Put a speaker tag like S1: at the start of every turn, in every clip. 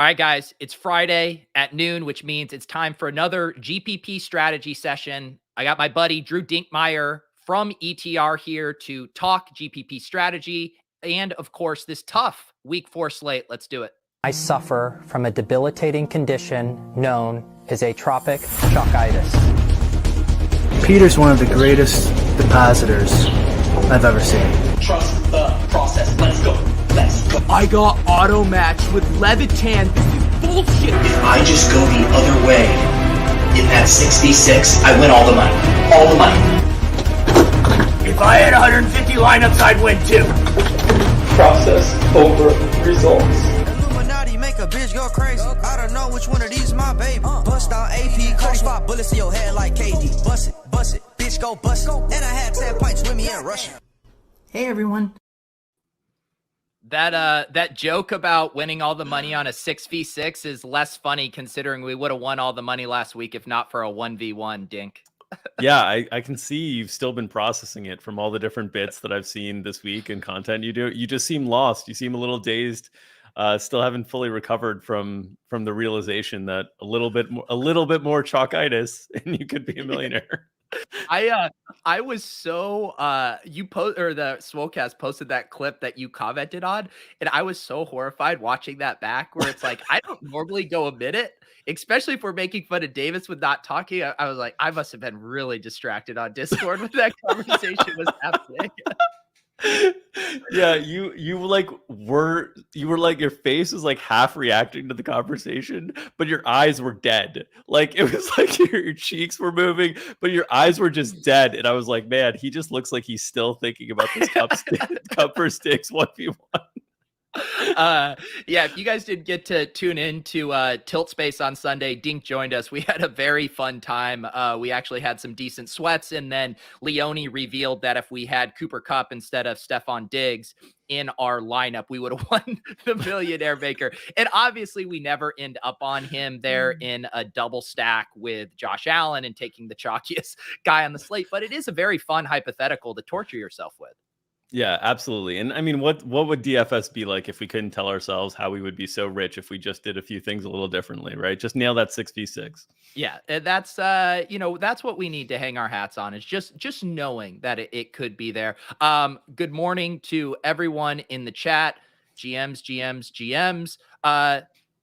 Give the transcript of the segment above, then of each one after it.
S1: All right, guys, it's Friday at noon, which means it's time for another GPP strategy session. I got my buddy Drew Dinkmeyer from ETR here to talk GPP strategy and, of course, this tough week 4 slate. Let's do it.
S2: I suffer from a debilitating condition known as atropic chokitis.
S3: Peter's one of the greatest depositors I've ever seen.
S4: Trust the process. Let's go. Let's go.
S5: I got auto matched with Levitan. This is bullshit.
S4: If I just go the other way, in that 6v6, I win all the money. All the money.
S5: If I had 150 lineups, I'd win too.
S4: Process over results.
S6: Illuminati make a bitch go crazy. I don't know which one of these my baby. Bust down AP, Cody spot bullets in your head like KD. Bust it, bitch go bust it. And I had 10 pints with me in Russia.
S7: Hey everyone.
S1: That joke about winning all the money on a 6v6 is less funny considering we would have won all the money last week if not for a 1v1, Dink.
S8: Yeah, I can see you've still been processing it from all the different bits that I've seen this week and content you do. You just seem lost. You seem a little dazed. Still haven't fully recovered from the realization that a little bit more chokitis and you could be a millionaire.
S1: I was so the Swolecast posted that clip that you commented on, and I was so horrified watching that back where it's like I don't normally go a minute, especially if we're making fun of Davis with not talking. I was like, I must have been really distracted on Discord when that conversation was happening.
S8: Yeah, you were like your face was like half reacting to the conversation, but your eyes were dead. Like it was like your cheeks were moving, but your eyes were just dead. And I was like, man, he just looks like he's still thinking about this cup for sticks 1v1.
S1: Yeah, if you guys didn't get to tune in to Tilt Space on Sunday, Dink joined us. We had a very fun time. We actually had some decent sweats, and then Leone revealed that if we had Cooper Kupp instead of Stephon Diggs in our lineup, we would have won the Millionaire Maker. And obviously we never end up on him there in a double stack with Josh Allen and taking the chalkiest guy on the slate, but it is a very fun hypothetical to torture yourself with.
S8: Yeah, absolutely. And I mean, what would DFS be like if we couldn't tell ourselves how we would be so rich if we just did a few things a little differently, right? Just nail that 6v6.
S1: Yeah, that's that's what we need to hang our hats on, is just knowing that it could be there. Good morning to everyone in the chat. GMs.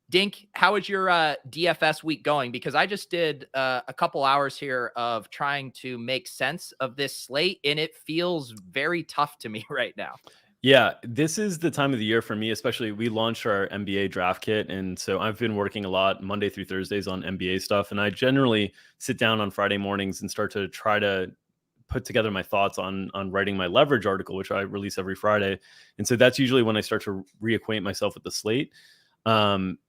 S1: Dink, how is your DFS week going? Because I just did a couple hours here of trying to make sense of this slate, and it feels very tough to me right now.
S8: Yeah, this is the time of the year for me, especially we launched our NBA draft kit. And so I've been working a lot Monday through Thursdays on NBA stuff. And I generally sit down on Friday mornings and start to try to put together my thoughts on writing my leverage article, which I release every Friday. And so that's usually when I start to reacquaint myself with the slate.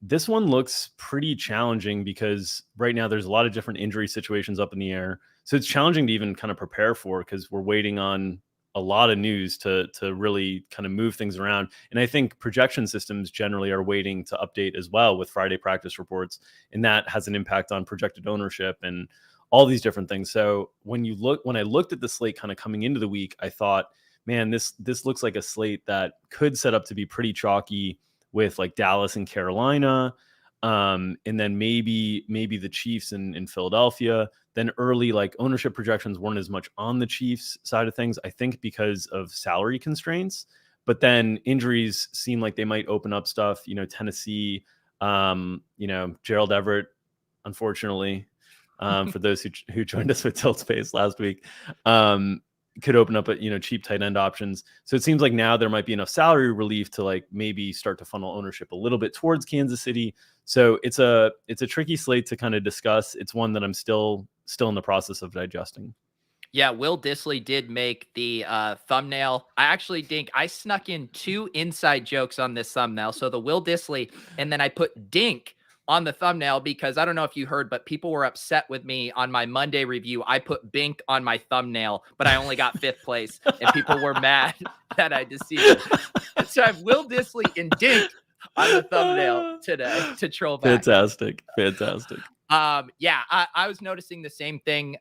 S8: This one looks pretty challenging because right now there's a lot of different injury situations up in the air. So it's challenging to even kind of prepare for, because we're waiting on a lot of news to really kind of move things around. And I think projection systems generally are waiting to update as well with Friday practice reports. And that has an impact on projected ownership and all these different things. So when I looked at the slate kind of coming into the week, I thought, man, this looks like a slate that could set up to be pretty chalky, with like Dallas and Carolina, and then maybe the Chiefs in Philadelphia. Then early like ownership projections weren't as much on the Chiefs side of things, I think because of salary constraints. But then injuries seem like they might open up stuff. Tennessee, Gerald Everett, unfortunately, for those who joined us with Tilt Space last week, could open up cheap tight end options. So it seems like now there might be enough salary relief to like maybe start to funnel ownership a little bit towards Kansas City. So it's a tricky slate to kind of discuss. It's one that I'm still in the process of digesting.
S1: Yeah, Will Dissly did make the thumbnail. I snuck in 2 inside jokes on this thumbnail. So the Will Dissly, and then I put Dink on the thumbnail because I don't know if you heard, but people were upset with me on my Monday review. I put Bink on my thumbnail, but I only got 5th place, and people were mad that I deceived them. So I have Will Dissly and Dink on the thumbnail today to troll back.
S8: Fantastic.
S1: Yeah, I was noticing the same thing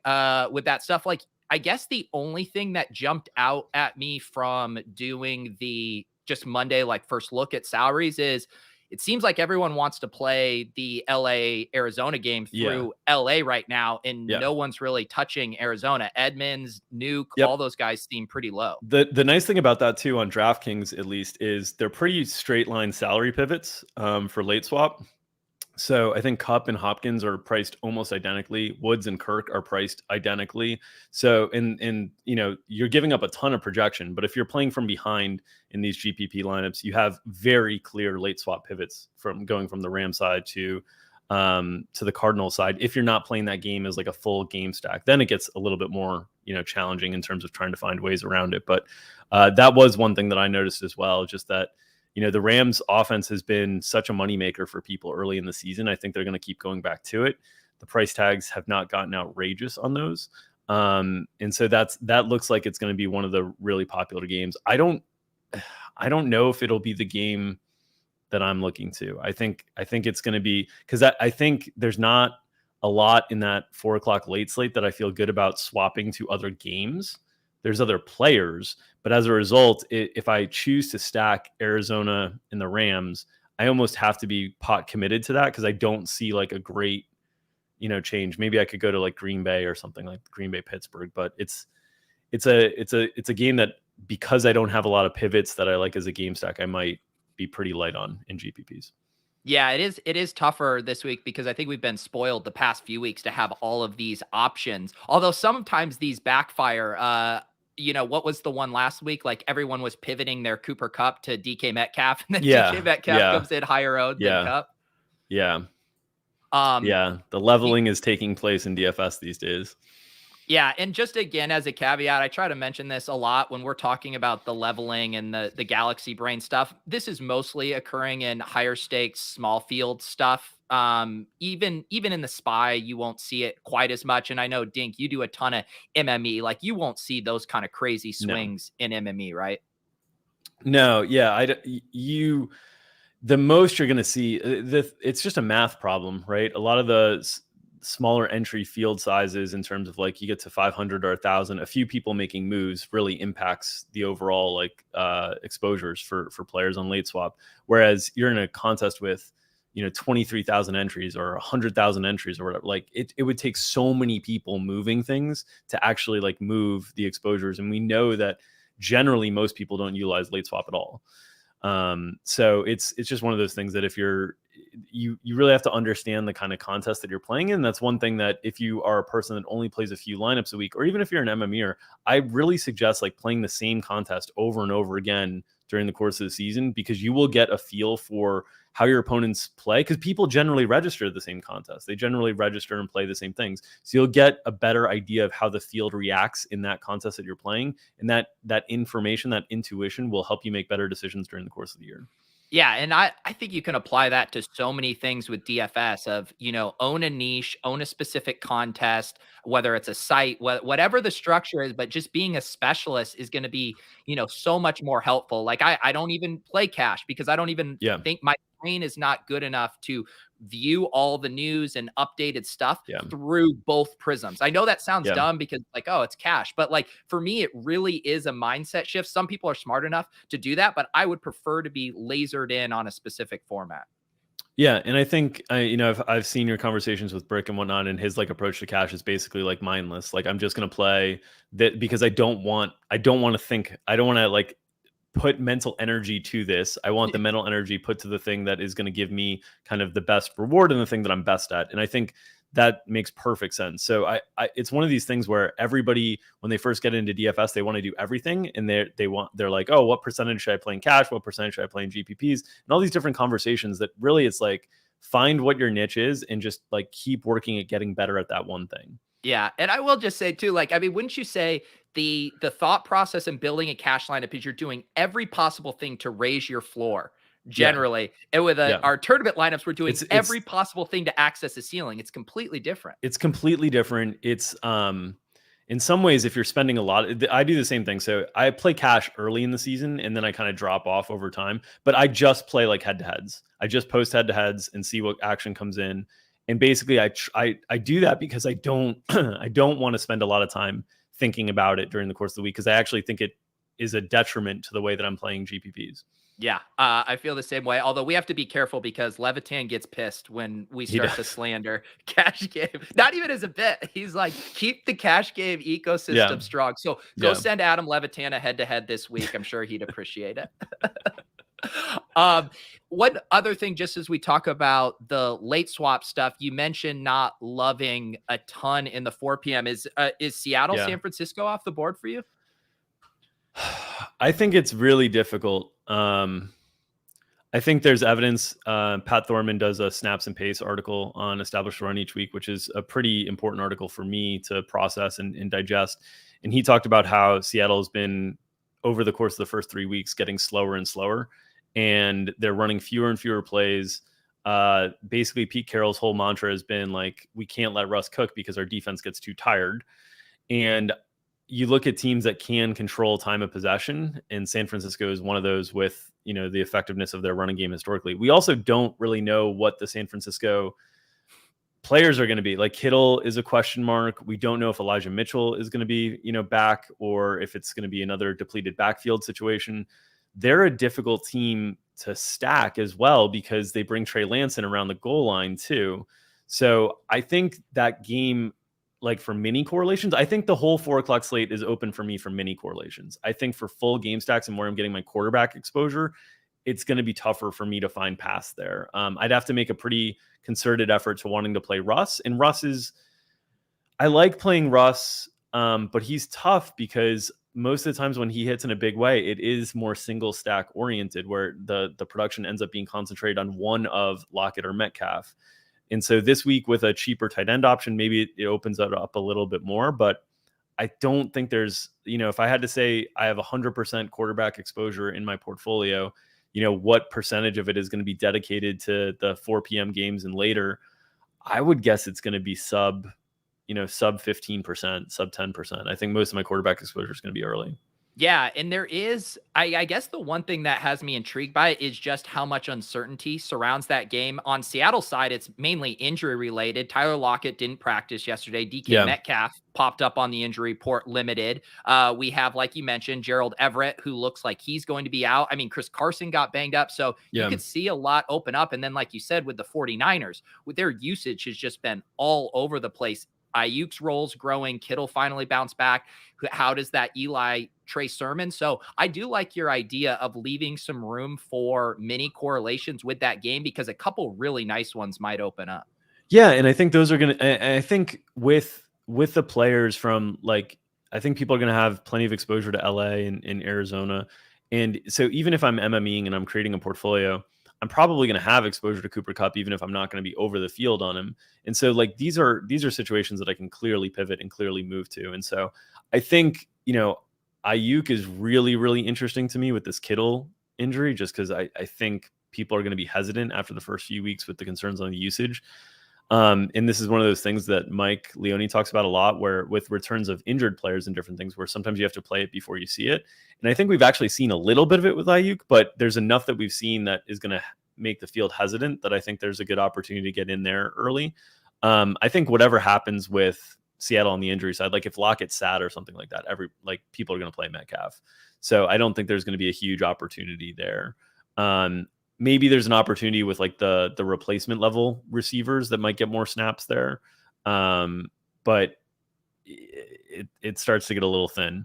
S1: with that stuff. Like, I guess the only thing that jumped out at me from doing the just Monday, like first look at salaries is it seems like everyone wants to play the LA Arizona game through LA right now, and no one's really touching Arizona. Edmonds, Nuke, all those guys seem pretty low.
S8: The nice thing about that too on DraftKings, at least, is they're pretty straight line salary pivots for late swap. So I think Cup and Hopkins are priced almost identically. Woods and Kirk are priced identically. So in you're giving up a ton of projection, but if you're playing from behind in these GPP lineups, you have very clear late swap pivots from going from the Ram side to the Cardinal side. If you're not playing that game as like a full game stack, then it gets a little bit more challenging in terms of trying to find ways around it. But that was one thing that I noticed as well, just that the Rams offense has been such a moneymaker for people early in the season. I think they're going to keep going back to it. The price tags have not gotten outrageous on those. And so that looks like it's going to be one of the really popular games. I don't know if it'll be the game that I'm looking to. I think it's going to be, because I think there's not a lot in that 4:00 late slate that I feel good about swapping to other games. There's other players, but as a result, if I choose to stack Arizona and the Rams, I almost have to be pot committed to that, because I don't see like a great, change. Maybe I could go to like Green Bay or something like Green Bay Pittsburgh, but it's a game that, because I don't have a lot of pivots that I like as a game stack, I might be pretty light on in GPPs.
S1: Yeah, it is tougher this week because I think we've been spoiled the past few weeks to have all of these options. Although sometimes these backfire. What was the one last week? Like everyone was pivoting their Cooper Kupp to DK Metcalf, and then DK Metcalf comes in higher owned than Kupp.
S8: Yeah. The leveling is taking place in DFS these days.
S1: Yeah, and just again, as a caveat, I try to mention this a lot when we're talking about the leveling and the Galaxy Brain stuff. This is mostly occurring in higher stakes, small field stuff. Even in the SPY, you won't see it quite as much. And I know, Dink, you do a ton of MME. Like, you won't see those kind of crazy swings in MME, right?
S8: No, yeah, the most you're going to see, it's just a math problem, right? A lot of the smaller entry field sizes, in terms of like you get to 500 or 1,000, a few people making moves really impacts the overall like exposures for players on late swap. Whereas you're in a contest with 23,000 entries or 100,000 entries or whatever, like it would take so many people moving things to actually like move the exposures. And we know that generally most people don't utilize late swap at all. So it's just one of those things that if you really have to understand the kind of contest that you're playing in. That's one thing that if you are a person that only plays a few lineups a week, or even if you're an MMEer, I really suggest like playing the same contest over and over again during the course of the season, because you will get a feel for how your opponents play, because people generally register the same contest. They generally register and play the same things. So you'll get a better idea of how the field reacts in that contest that you're playing. And that information, that intuition will help you make better decisions during the course of the year.
S1: Yeah, and I think you can apply that to so many things with DFS of, own a niche, own a specific contest, whether it's a site, whatever the structure is, but just being a specialist is going to be, so much more helpful. Like I don't even play cash because I don't even think my brain is not good enough to view all the news and updated stuff through both prisms. I know that sounds dumb because like, oh, it's cash, but like for me, it really is a mindset shift. Some people are smart enough to do that, but I would prefer to be lasered in on a specific format.
S8: Yeah, and I think I've seen your conversations with Brick and whatnot, and his like approach to cash is basically like mindless. Like I'm just gonna play that because I don't want to think. I don't want to like put mental energy to this. I want the mental energy put to the thing that is going to give me kind of the best reward and the thing that I'm best at. And I think that makes perfect sense. So it's one of these things where everybody, when they first get into DFS, they want to do everything. And they're like, oh, what percentage should I play in cash? What percentage should I play in GPPs? And all these different conversations that really it's like, find what your niche is and just like keep working at getting better at that one thing.
S1: Yeah. And I will just say too, like, I mean, wouldn't you say the thought process in building a cash lineup is you're doing every possible thing to raise your floor generally. And with our tournament lineups, we're doing every possible thing to access the ceiling. It's completely different.
S8: It's completely different. It's in some ways, if you're spending a lot, I do the same thing. So I play cash early in the season and then I kind of drop off over time, but I just play like head to heads. I just post head to heads and see what action comes in. And basically I do that because I don't want to spend a lot of time thinking about it during the course of the week, because I actually think it is a detriment to the way that I'm playing GPPs.
S1: Yeah, I feel the same way. Although we have to be careful because Levitan gets pissed when we
S8: He
S1: start to
S8: does.
S1: slander cash game. Not even as a bit. He's like, keep the cash game
S8: Yeah.
S1: ecosystem strong. So go
S8: Yeah.
S1: send Adam Levitan a head-to-head this week. I'm sure he'd appreciate it. um, One other thing, just as we talk about the late swap stuff, you mentioned not loving a ton in the 4 p.m. Is Seattle,
S8: Yeah.
S1: San Francisco off the board for you?
S8: I think it's really difficult. I think there's evidence. Pat Thorman does a snaps and pace article on established run each week, which is a pretty important article for me to process and digest. And he talked about how Seattle has been, over the course of the first 3 weeks, getting slower and slower, and they're running fewer and fewer plays. Basically, Pete Carroll's whole mantra has been like, we can't let Russ cook because our defense gets too tired. And you look at teams that can control time of possession, and San Francisco is one of those with, the effectiveness of their running game historically. We also don't really know what the San Francisco players are going to be. Like, Kittle is a question mark. We don't know if Elijah Mitchell is going to be, back, or if it's going to be another depleted backfield situation. They're a difficult team to stack as well because they bring Trey Lance in around the goal line too. So I think that game, like for mini correlations, I think the whole 4 o'clock slate is open for me for mini correlations. I think for full game stacks and where I'm getting my quarterback exposure, it's going to be tougher for me to find paths there. I'd have to make a pretty concerted effort to wanting to play Russ. And I like playing Russ, but he's tough because most of the times when he hits in a big way, it is more single stack oriented, where the production ends up being concentrated on one of Lockett or Metcalf. And so this week with a cheaper tight end option, maybe it opens it up a little bit more, but I don't think there's, if I had to say I have 100% quarterback exposure in my portfolio, what percentage of it is going to be dedicated to the 4 p.m. games and later, I would guess it's going to be sub 15%, sub 10%. I think most of my quarterback exposure is going to be early.
S1: Yeah, and there is, I guess the one thing that has me intrigued by it is just how much uncertainty surrounds that game. On Seattle's side, it's mainly injury related. Tyler Lockett didn't practice yesterday. DK Metcalf popped up on the injury report limited. We have, like you mentioned, Gerald Everett, who looks like he's going to be out. I mean, Chris Carson got banged up, so you could see a lot open up. And then, like you said, with the 49ers, with their usage has just been all over the place. Ayuk's roles growing. Kittle finally bounced back. How does that Eli Trey Sermon? So I do like your idea of leaving some room for mini correlations with that game, because a couple really nice ones might open up.
S8: Yeah, and I think those are going to, I think with the players from, like, I think people are going to have plenty of exposure to LA and Arizona. And so even if I'm MMEing and I'm creating a portfolio, I'm probably going to have exposure to Cooper Kupp, even if I'm not going to be over the field on him. And so, like, these are situations that I can clearly pivot and clearly move to. And so I think, Ayuk is really, really interesting to me with this Kittle injury, just because I think people are going to be hesitant after the first few weeks with the concerns on the usage. And this is one of those things that Mike Leone talks about a lot, where with returns of injured players and different things, where sometimes you have to play it before you see it. And I think we've actually seen a little bit of it with Ayuk, but there's enough that we've seen that is going to make the field hesitant that I think there's a good opportunity to get in there early. I think whatever happens with Seattle on the injury side, like if Lockett's sad or something like that, people are going to play Metcalf. So I don't think there's going to be a huge opportunity there. Maybe there's an opportunity with like the replacement level receivers that might get more snaps there. But it starts to get a little thin.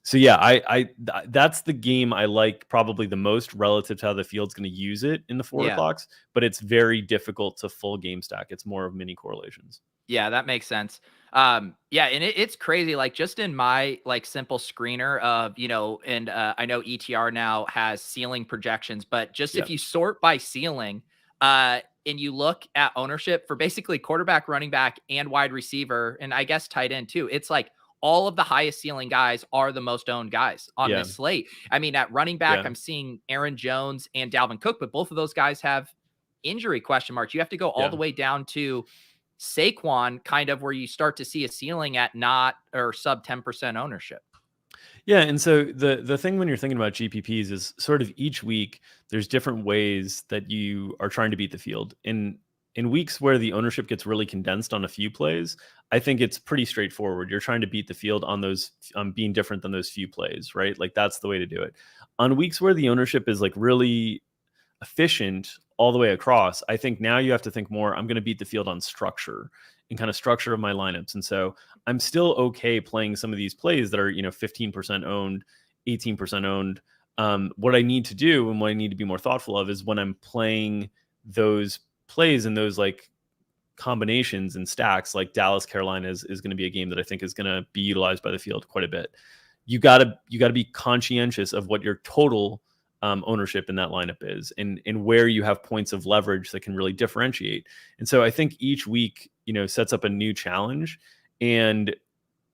S8: So yeah, that's the game I like probably the most relative to how the field's going to use it in the 4 o'clocks, but it's very difficult to full game stack. It's more of mini correlations.
S1: Yeah, that makes sense. And it's crazy. Like, just in my like simple screener of, and I know ETR now has ceiling projections, but just if you sort by ceiling, and you look at ownership for basically quarterback, running back, and wide receiver, and I guess tight end too, it's like all of the highest ceiling guys are the most owned guys on this slate. I mean, at running back, I'm seeing Aaron Jones and Dalvin Cook, but both of those guys have injury question marks. You have to go all the way down to Saquon, kind of where you start to see a ceiling at not or sub 10% ownership.
S8: Yeah. And so the thing when you're thinking about GPPs is sort of each week there's different ways that you are trying to beat the field. And in weeks where the ownership gets really condensed on a few plays, I think it's pretty straightforward. You're trying to beat the field on those, being different than those few plays, right? Like that's the way to do it. On weeks where the ownership is like really efficient all the way across, I think now you have to think more, I'm going to beat the field on structure and kind of structure of my lineups. And so I'm still okay playing some of these plays that are, 15% owned, 18% owned. What I need to do and what I need to be more thoughtful of is when I'm playing those plays and those like combinations and stacks, like Dallas Carolina is going to be a game that I think is going to be utilized by the field quite a bit. You gotta be conscientious of what your total ownership in that lineup is, and where you have points of leverage that can really differentiate. And so I think each week, sets up a new challenge. And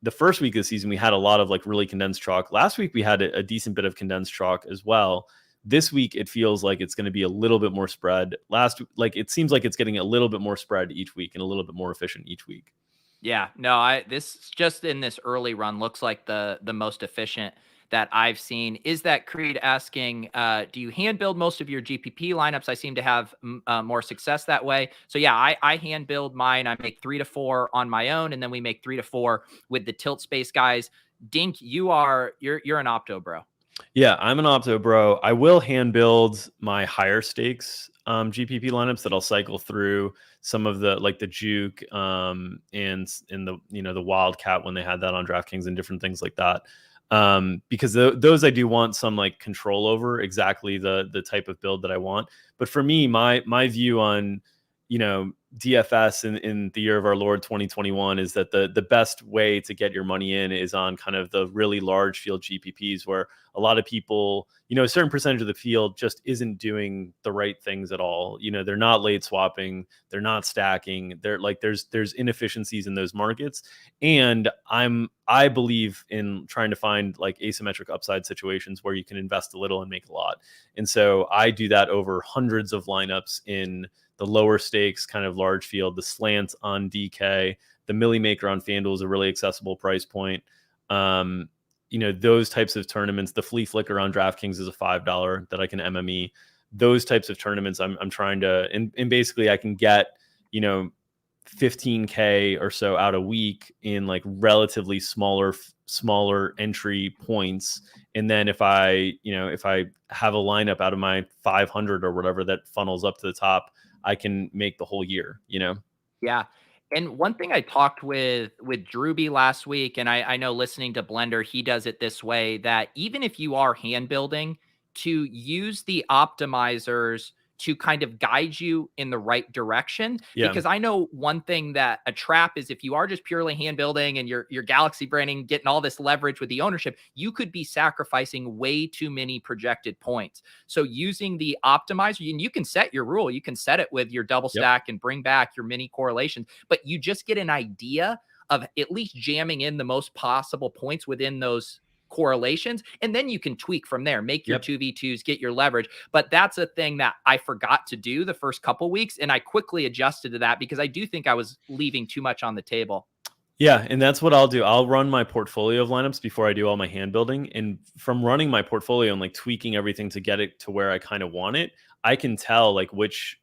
S8: the first week of the season, we had a lot of like really condensed chalk. Last week, we had a decent bit of condensed chalk as well. This week, it feels like it's going to be a little bit more spread. It seems like it's getting a little bit more spread each week and a little bit more efficient each week.
S1: Yeah, no, this just in this early run looks like the most efficient that I've seen. Is that Creed asking, do you hand build most of your GPP lineups? I seem to have more success that way. So yeah, I hand build mine. I make 3 to 4 on my own, and then we make 3 to 4 with the tilt space guys. Dink, you're an opto bro.
S8: Yeah, I'm an opto bro. I will hand build my higher stakes GPP lineups that I'll cycle through some of the like the juke and in the the wildcat when they had that on DraftKings and different things like that. Because those I do want some like control over exactly the type of build that I want. But for me, my view on DFS in the year of our Lord 2021 is that the best way to get your money in is on kind of the really large field GPPs, where a lot of people, a certain percentage of the field just isn't doing the right things at all. They're not late swapping, they're not stacking, they're like there's inefficiencies in those markets. And I believe in trying to find like asymmetric upside situations where you can invest a little and make a lot. And so I do that over hundreds of lineups in the lower stakes, kind of large field, the slants on DK, the Millie Maker on FanDuel is a really accessible price point. Those types of tournaments, the Flea Flicker on DraftKings is a $5 that I can MME. Those types of tournaments, I'm trying to, and basically I can get, 15K or so out a week in like relatively smaller entry points. And then if I have a lineup out of my 500 or whatever that funnels up to the top, I can make the whole year,
S1: Yeah. And one thing I talked with Drewby last week, and I know listening to Blender, he does it this way, that even if you are hand building, to use the optimizers to kind of guide you in the right direction.
S8: Yeah.
S1: Because I know one thing that a trap is, if you are just purely hand building and you're galaxy braining, getting all this leverage with the ownership, you could be sacrificing way too many projected points. So using the optimizer, and you can set your rule, you can set it with your double stack and bring back your mini correlations, but you just get an idea of at least jamming in the most possible points within those correlations, and then you can tweak from there, make your 2v2s, get your leverage. But that's a thing that I forgot to do the first couple weeks, and I quickly adjusted to that because I do think I was leaving too much on the table.
S8: Yeah, and that's what I'll do. I'll run my portfolio of lineups before I do all my hand building, and from running my portfolio and like tweaking everything to get it to where I kind of want it, I can tell like which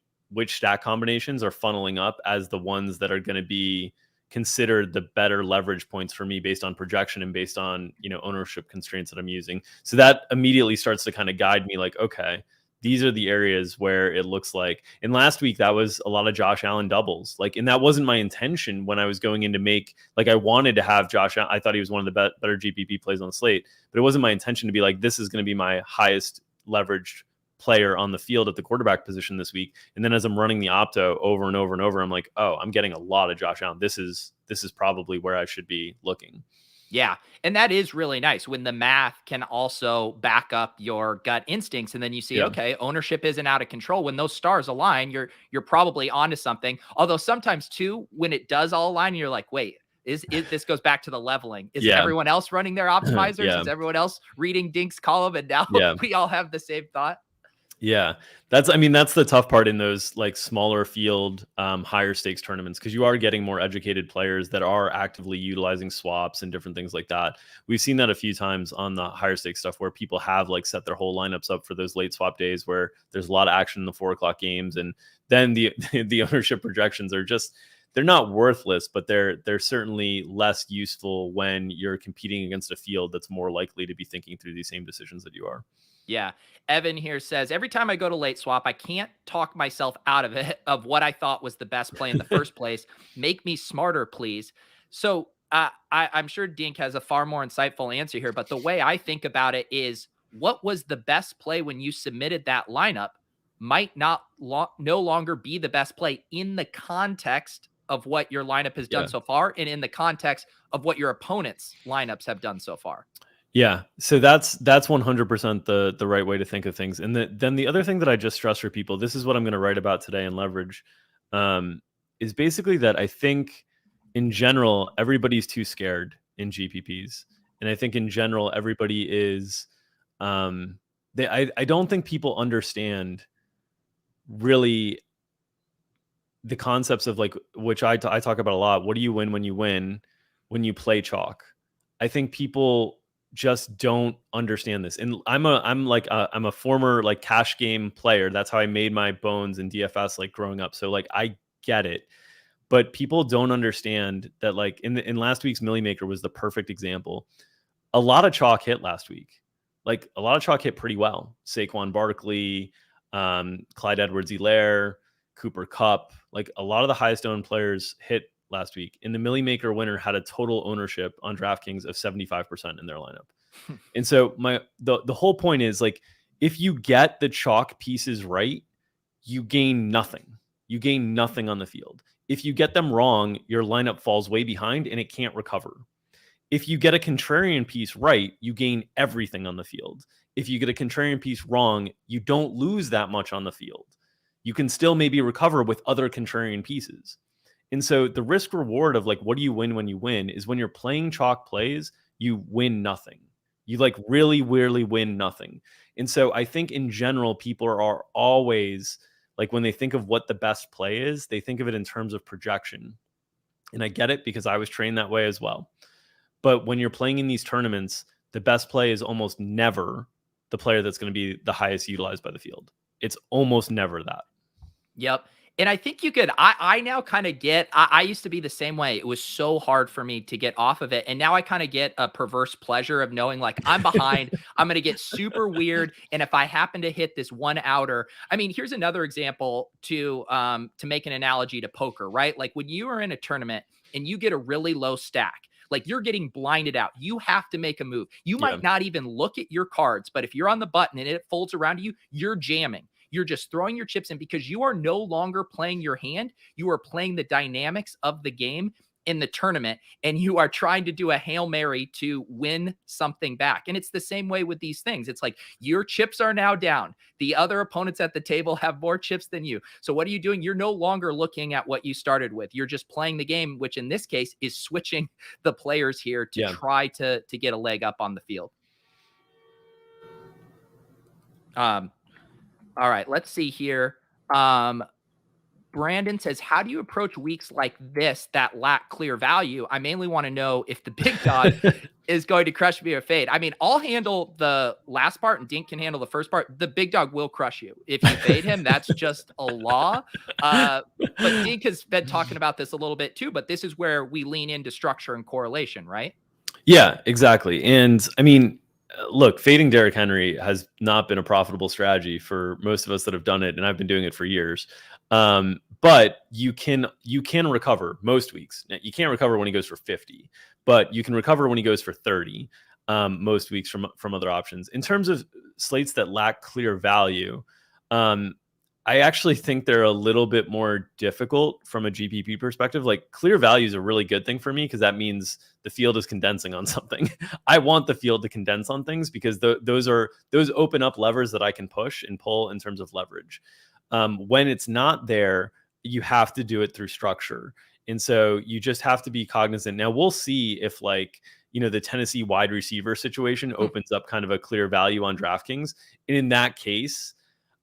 S8: stack combinations are funneling up as the ones that are going to be considered the better leverage points for me based on projection and based on ownership constraints that I'm using. So that immediately starts to kind of guide me like, okay, these are the areas where it looks like. And last week that was a lot of Josh Allen doubles, like, and that wasn't my intention when I was going in to make, like, I wanted to have Josh Allen. I thought he was one of the better GPP plays on the slate, but it wasn't my intention to be like, this is going to be my highest leveraged player on the field at the quarterback position this week. And then as I'm running the opto over and over and over, I'm like, oh, I'm getting a lot of Josh Allen. This is probably where I should be looking.
S1: Yeah. And that is really nice when the math can also back up your gut instincts. And then you see, okay, ownership isn't out of control. When those stars align, you're probably onto something. Although sometimes too, when it does all align, you're like, wait, is this goes back to the leveling? Is everyone else running their optimizers? Is everyone else reading Dink's column? And now we all have the same thought.
S8: Yeah, that's the tough part in those like smaller field, higher stakes tournaments, because you are getting more educated players that are actively utilizing swaps and different things like that. We've seen that a few times on the higher stakes stuff where people have like set their whole lineups up for those late swap days where there's a lot of action in the 4 o'clock games, and then the the ownership projections are just, they're not worthless, but they're certainly less useful when you're competing against a field that's more likely to be thinking through these same decisions that you are.
S1: Yeah. Evan here says, every time I go to late swap, I can't talk myself out of it, of what I thought was the best play in the first place. Make me smarter, please. So I'm sure Dink has a far more insightful answer here, but the way I think about it is, what was the best play when you submitted that lineup might no longer be the best play in the context of what your lineup has done so far, and in the context of what your opponent's lineups have done so far.
S8: Yeah, so that's 100% the right way to think of things. And then the other thing that I just stress for people, this is what I'm going to write about today in Leverage, is basically that I think in general everybody's too scared in GPPs, and I think in general everybody is. I don't think people understand really the concepts of like, which I talk about a lot. What do you win when you play chalk? I think people just don't understand this. And I'm a former like cash game player. That's how I made my bones in DFS like growing up. So like I get it. But people don't understand that like in last week's Millie Maker was the perfect example. A lot of chalk hit last week. Like a lot of chalk hit pretty well. Saquon Barkley, Clyde Edwards-Helaire, Cooper Kupp, like a lot of the highest owned players hit last week. And the Millie Maker winner had a total ownership on DraftKings of 75% in their lineup. And so the whole point is like, if you get the chalk pieces right, you gain nothing. You gain nothing on the field. If you get them wrong, your lineup falls way behind and it can't recover. If you get a contrarian piece right, you gain everything on the field. If you get a contrarian piece wrong, you don't lose that much on the field. You can still maybe recover with other contrarian pieces. And so the risk reward of like, what do you win when you win, is when you're playing chalk plays, you win nothing. You like really win nothing. And so I think in general, people are always like, when they think of what the best play is, they think of it in terms of projection. And I get it, because I was trained that way as well. But when you're playing in these tournaments, the best play is almost never the player that's going to be the highest utilized by the field. It's almost never that.
S1: Yep. And I think you could, I now kind of get, I used to be the same way. It was so hard for me to get off of it. And now I kind of get a perverse pleasure of knowing like I'm behind, I'm going to get super weird. And if I happen to hit this one outer, I mean, here's another example to make an analogy to poker, right? Like when you are in a tournament and you get a really low stack, like you're getting blinded out. You have to make a move. You might not even look at your cards, but if you're on the button and it folds around you, you're jamming. You're just throwing your chips in because you are no longer playing your hand. You are playing the dynamics of the game in the tournament, and you are trying to do a Hail Mary to win something back. And it's the same way with these things. It's like your chips are now down. The other opponents at the table have more chips than you. So what are you doing? You're no longer looking at what you started with. You're just playing the game, which in this case is switching the players here to try to get a leg up on the field. All right, let's see here. Brandon says, how do you approach weeks like this that lack clear value? I mainly want to know if the big dog is going to crush me or fade. I mean, I'll handle the last part and Dink can handle the first part. The big dog will crush you. If you fade him, that's just a law. But Dink has been talking about this a little bit too, but this is where we lean into structure and correlation, right?
S8: Yeah, exactly. And I mean, look, fading Derrick Henry has not been a profitable strategy for most of us that have done it, and I've been doing it for years. But you can recover most weeks. Now, you can't recover when he goes for 50, but you can recover when he goes for 30 most weeks from other options. In terms of slates that lack clear value, I actually think they're a little bit more difficult from a GPP perspective. Like clear value is a really good thing for me because that means the field is condensing on something. I want the field to condense on things because those open up levers that I can push and pull in terms of leverage. When it's not there, you have to do it through structure. And so you just have to be cognizant. Now we'll see if the Tennessee wide receiver situation opens up kind of a clear value on DraftKings. And in that case,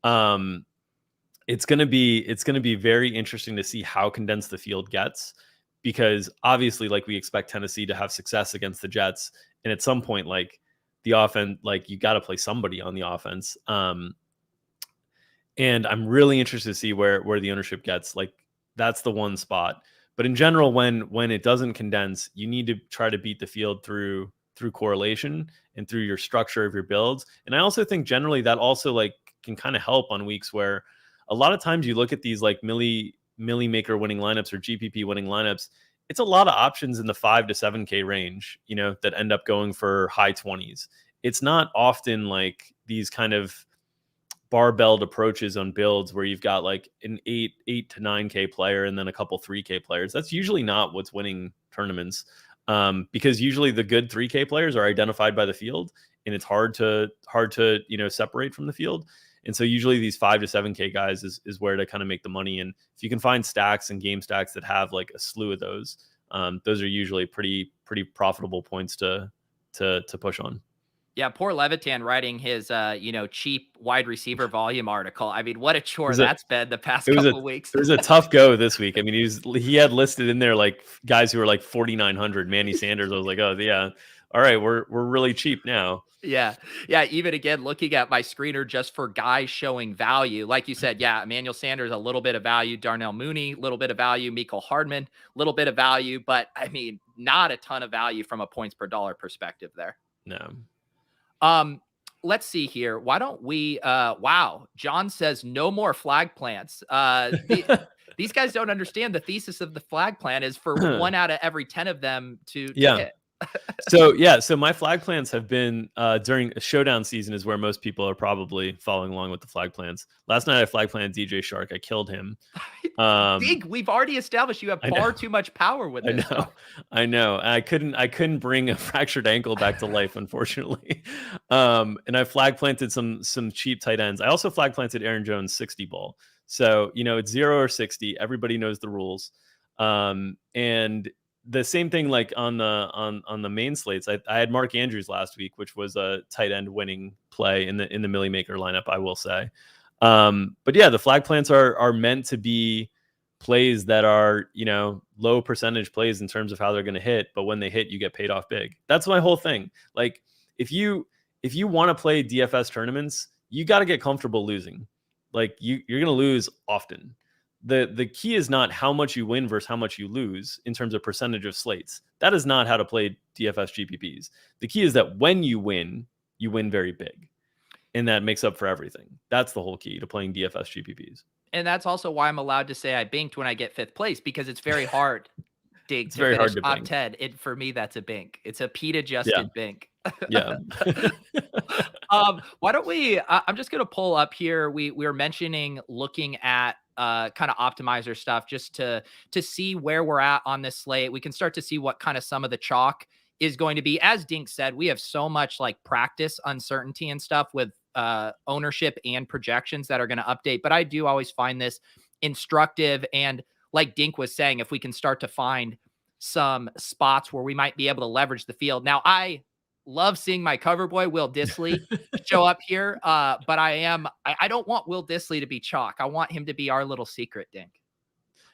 S8: It's going to be very interesting to see how condensed the field gets, because obviously, like, we expect Tennessee to have success against the Jets, and at some point, like, the offense, like, you got to play somebody on the offense. And I'm really interested to see where the ownership gets. Like, that's the one spot. But in general, when it doesn't condense, you need to try to beat the field through correlation and through your structure of your builds. And I also think generally that also, like, can kind of help on weeks where a lot of times you look at these like milli maker winning lineups or GPP winning lineups. It's a lot of options in the 5 to 7K range, you know, that end up going for high 20s. It's not often like these kind of barbelled approaches on builds where you've got like an 8 to 9K player and then a couple 3K players. That's usually not what's winning tournaments, because usually the good 3K players are identified by the field, and it's hard to separate from the field. And so usually these 5 to 7K guys is where to kind of make the money. And if you can find stacks and game stacks that have like a slew of those are usually pretty profitable points to push on.
S1: Yeah, poor Levitan writing his cheap wide receiver volume article. I mean, what a chore that's been the past couple weeks.
S8: It was a tough go this week. I mean, he had listed in there like guys who were like 4,900. Manny Sanders. I was like, oh yeah, all right, we're really cheap now.
S1: Yeah. Even again, looking at my screener just for guys showing value, like you said, yeah, Emmanuel Sanders, a little bit of value, Darnell Mooney, a little bit of value, Mecole Hardman, a little bit of value, but I mean, not a ton of value from a points per dollar perspective there.
S8: No.
S1: Let's see here. Why don't we, wow. John says no more flag plants. These guys don't understand the thesis of the flag plant is for 1 out of every 10 of them to hit.
S8: So my flag plans have been during showdown season is where most people are probably following along with the flag plans. Last night I flag planted DJ Shark. I killed him.
S1: We've already established you have far too much power with this.
S8: I know. I couldn't bring a fractured ankle back to life, unfortunately. And I flag planted some cheap tight ends. I also flag planted Aaron Jones 60 ball. So, it's 0 or 60. Everybody knows the rules. And the same thing, like on the main slates, I had Mark Andrews last week, which was a tight end winning play in the Millie Maker lineup, I will say. But yeah, the flag plants are meant to be plays that are, low percentage plays in terms of how they're going to hit. But when they hit, you get paid off big. That's my whole thing. Like if you want to play DFS tournaments, you got to get comfortable losing. Like you're going to lose often. The key is not how much you win versus how much you lose in terms of percentage of slates. That is not how to play DFS GPPs. The key is that when you win very big. And that makes up for everything. That's the whole key to playing DFS GPPs.
S1: And that's also why I'm allowed to say I binked when I get 5th place, because it's very hard
S8: it's very hard to
S1: top
S8: bink.
S1: 10. For me, that's a bink. It's a Pete adjusted bink.
S8: Yeah.
S1: Why don't we, I'm just going to pull up here. We were mentioning looking at kind of optimizer stuff just to see where we're at on this slate. We can start to see what kind of some of the chalk is going to be. As Dink said, we have so much like practice uncertainty and stuff with ownership and projections that are going to update. But I do always find this instructive. And like Dink was saying, if we can start to find some spots where we might be able to leverage the field. Now, I love seeing my cover boy, Will Dissly, show up here. But I don't want Will Dissly to be chalk. I want him to be our little secret, Dink.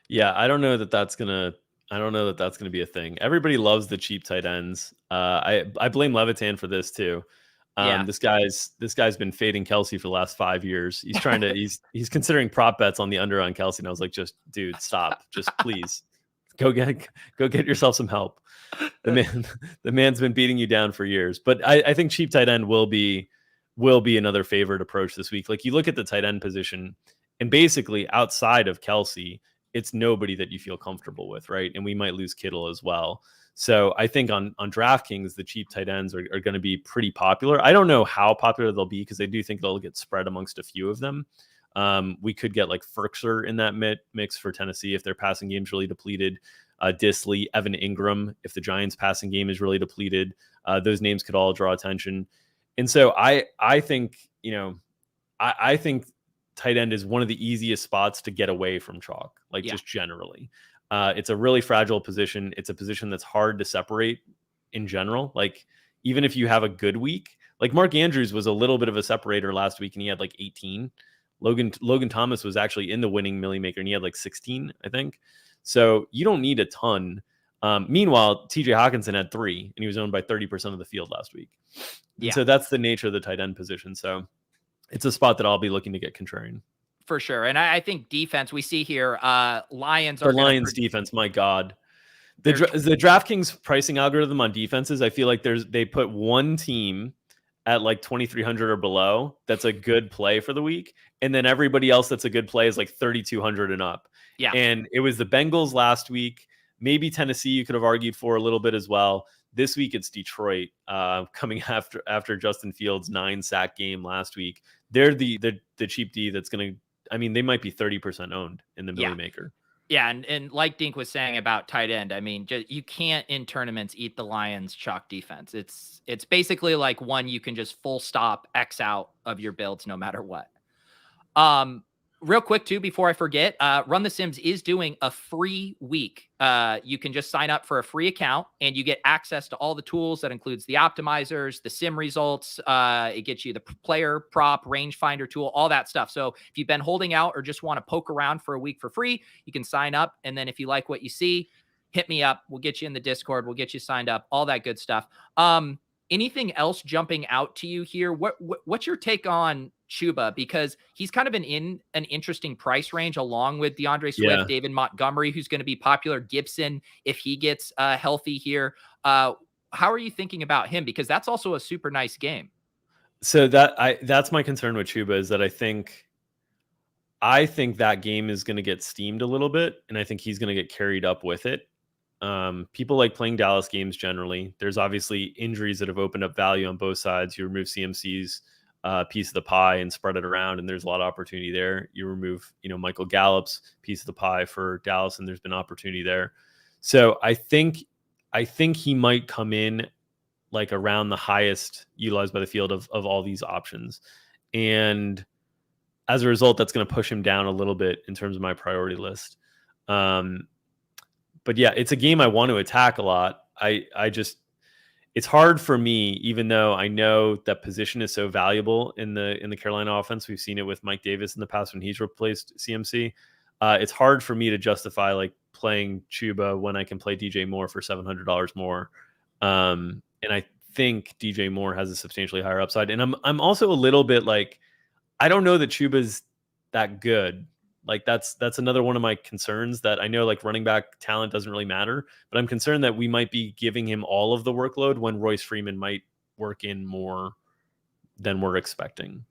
S8: Yeah, I don't know that that's going to be a thing. Everybody loves the cheap tight ends. I blame Levitan for this too. This guy's been fading Kelsey for the last 5 years. He's trying to he's considering prop bets on the under on Kelsey, and I was like, just dude, stop. Just please go get yourself some help. The man's been beating you down for years. But I think cheap tight end will be another favorite approach this week. Like you look at the tight end position, and basically outside of Kelsey, it's nobody that you feel comfortable with, right? And we might lose Kittle as well. So I think on DraftKings, the cheap tight ends are going to be pretty popular. I don't know how popular they'll be because I do think they'll get spread amongst a few of them. We could get like Ferkser in that mix for Tennessee if their passing game's really depleted. Dissly, Evan Ingram, if the Giants' passing game is really depleted. Those names could all draw attention. And so I think, I think tight end is one of the easiest spots to get away from chalk, just generally. It's a really fragile position. It's a position that's hard to separate in general. Like even if you have a good week, like Mark Andrews was a little bit of a separator last week and he had like 18. Logan Thomas was actually in the winning Millie Maker, and he had like 16, I think. So you don't need a ton. Meanwhile, TJ Hawkinson had 3, and he was owned by 30% of the field last week. And so that's the nature of the tight end position. So it's a spot that I'll be looking to get contrarian.
S1: For sure. And I think defense, we see here, Lions
S8: are... The Lions defense, my God. The DraftKings pricing algorithm on defenses, I feel like they put one team at like 2,300 or below that's a good play for the week, and then everybody else that's a good play is like 3,200 and up.
S1: Yeah.
S8: And it was the Bengals last week. Maybe Tennessee you could have argued for a little bit as well. This week it's Detroit, coming after Justin Fields' 9-sack game last week. They're the cheap D that's going to, I mean, they might be 30% owned in the Millie Maker.
S1: Yeah, and like Dink was saying about tight end, I mean, you can't in tournaments eat the Lions chalk defense. It's basically like one you can just full stop X out of your builds no matter what. Real quick too, before I forget, Run the Sims is doing a free week. You can just sign up for a free account and you get access to all the tools. That includes the optimizers, the sim results. It gets you the player prop, rangefinder tool, all that stuff. So if you've been holding out or just want to poke around for a week for free, you can sign up. And then if you like what you see, hit me up. We'll get you in the Discord. We'll get you signed up, all that good stuff. Anything else jumping out to you here? What's your take on Chuba? Because he's kind of in an interesting price range along with DeAndre Swift, David Montgomery, who's going to be popular, Gibson, if he gets healthy here. How are you thinking about him? Because that's also a super nice game.
S8: So that's my concern with Chuba, is that I think that game is going to get steamed a little bit, and I think he's going to get carried up with it. People like playing Dallas games generally. There's obviously injuries that have opened up value on both sides. You remove CMC's piece of the pie and spread it around, and there's a lot of opportunity there. You remove, Michael Gallup's piece of the pie for Dallas, and there's been opportunity there. So I think he might come in like around the highest utilized by the field of all these options. And as a result, that's going to push him down a little bit in terms of my priority list. But yeah, it's a game I want to attack a lot. It's hard for me, even though I know that position is so valuable in the Carolina offense. We've seen it with Mike Davis in the past when he's replaced CMC. It's hard for me to justify like playing Chuba when I can play DJ Moore for $700 more. And I think DJ Moore has a substantially higher upside. And I'm also a little bit like, I don't know that Chuba's that good. Like that's another one of my concerns, that I know like running back talent doesn't really matter, but I'm concerned that we might be giving him all of the workload when Royce Freeman might work in more than we're expecting.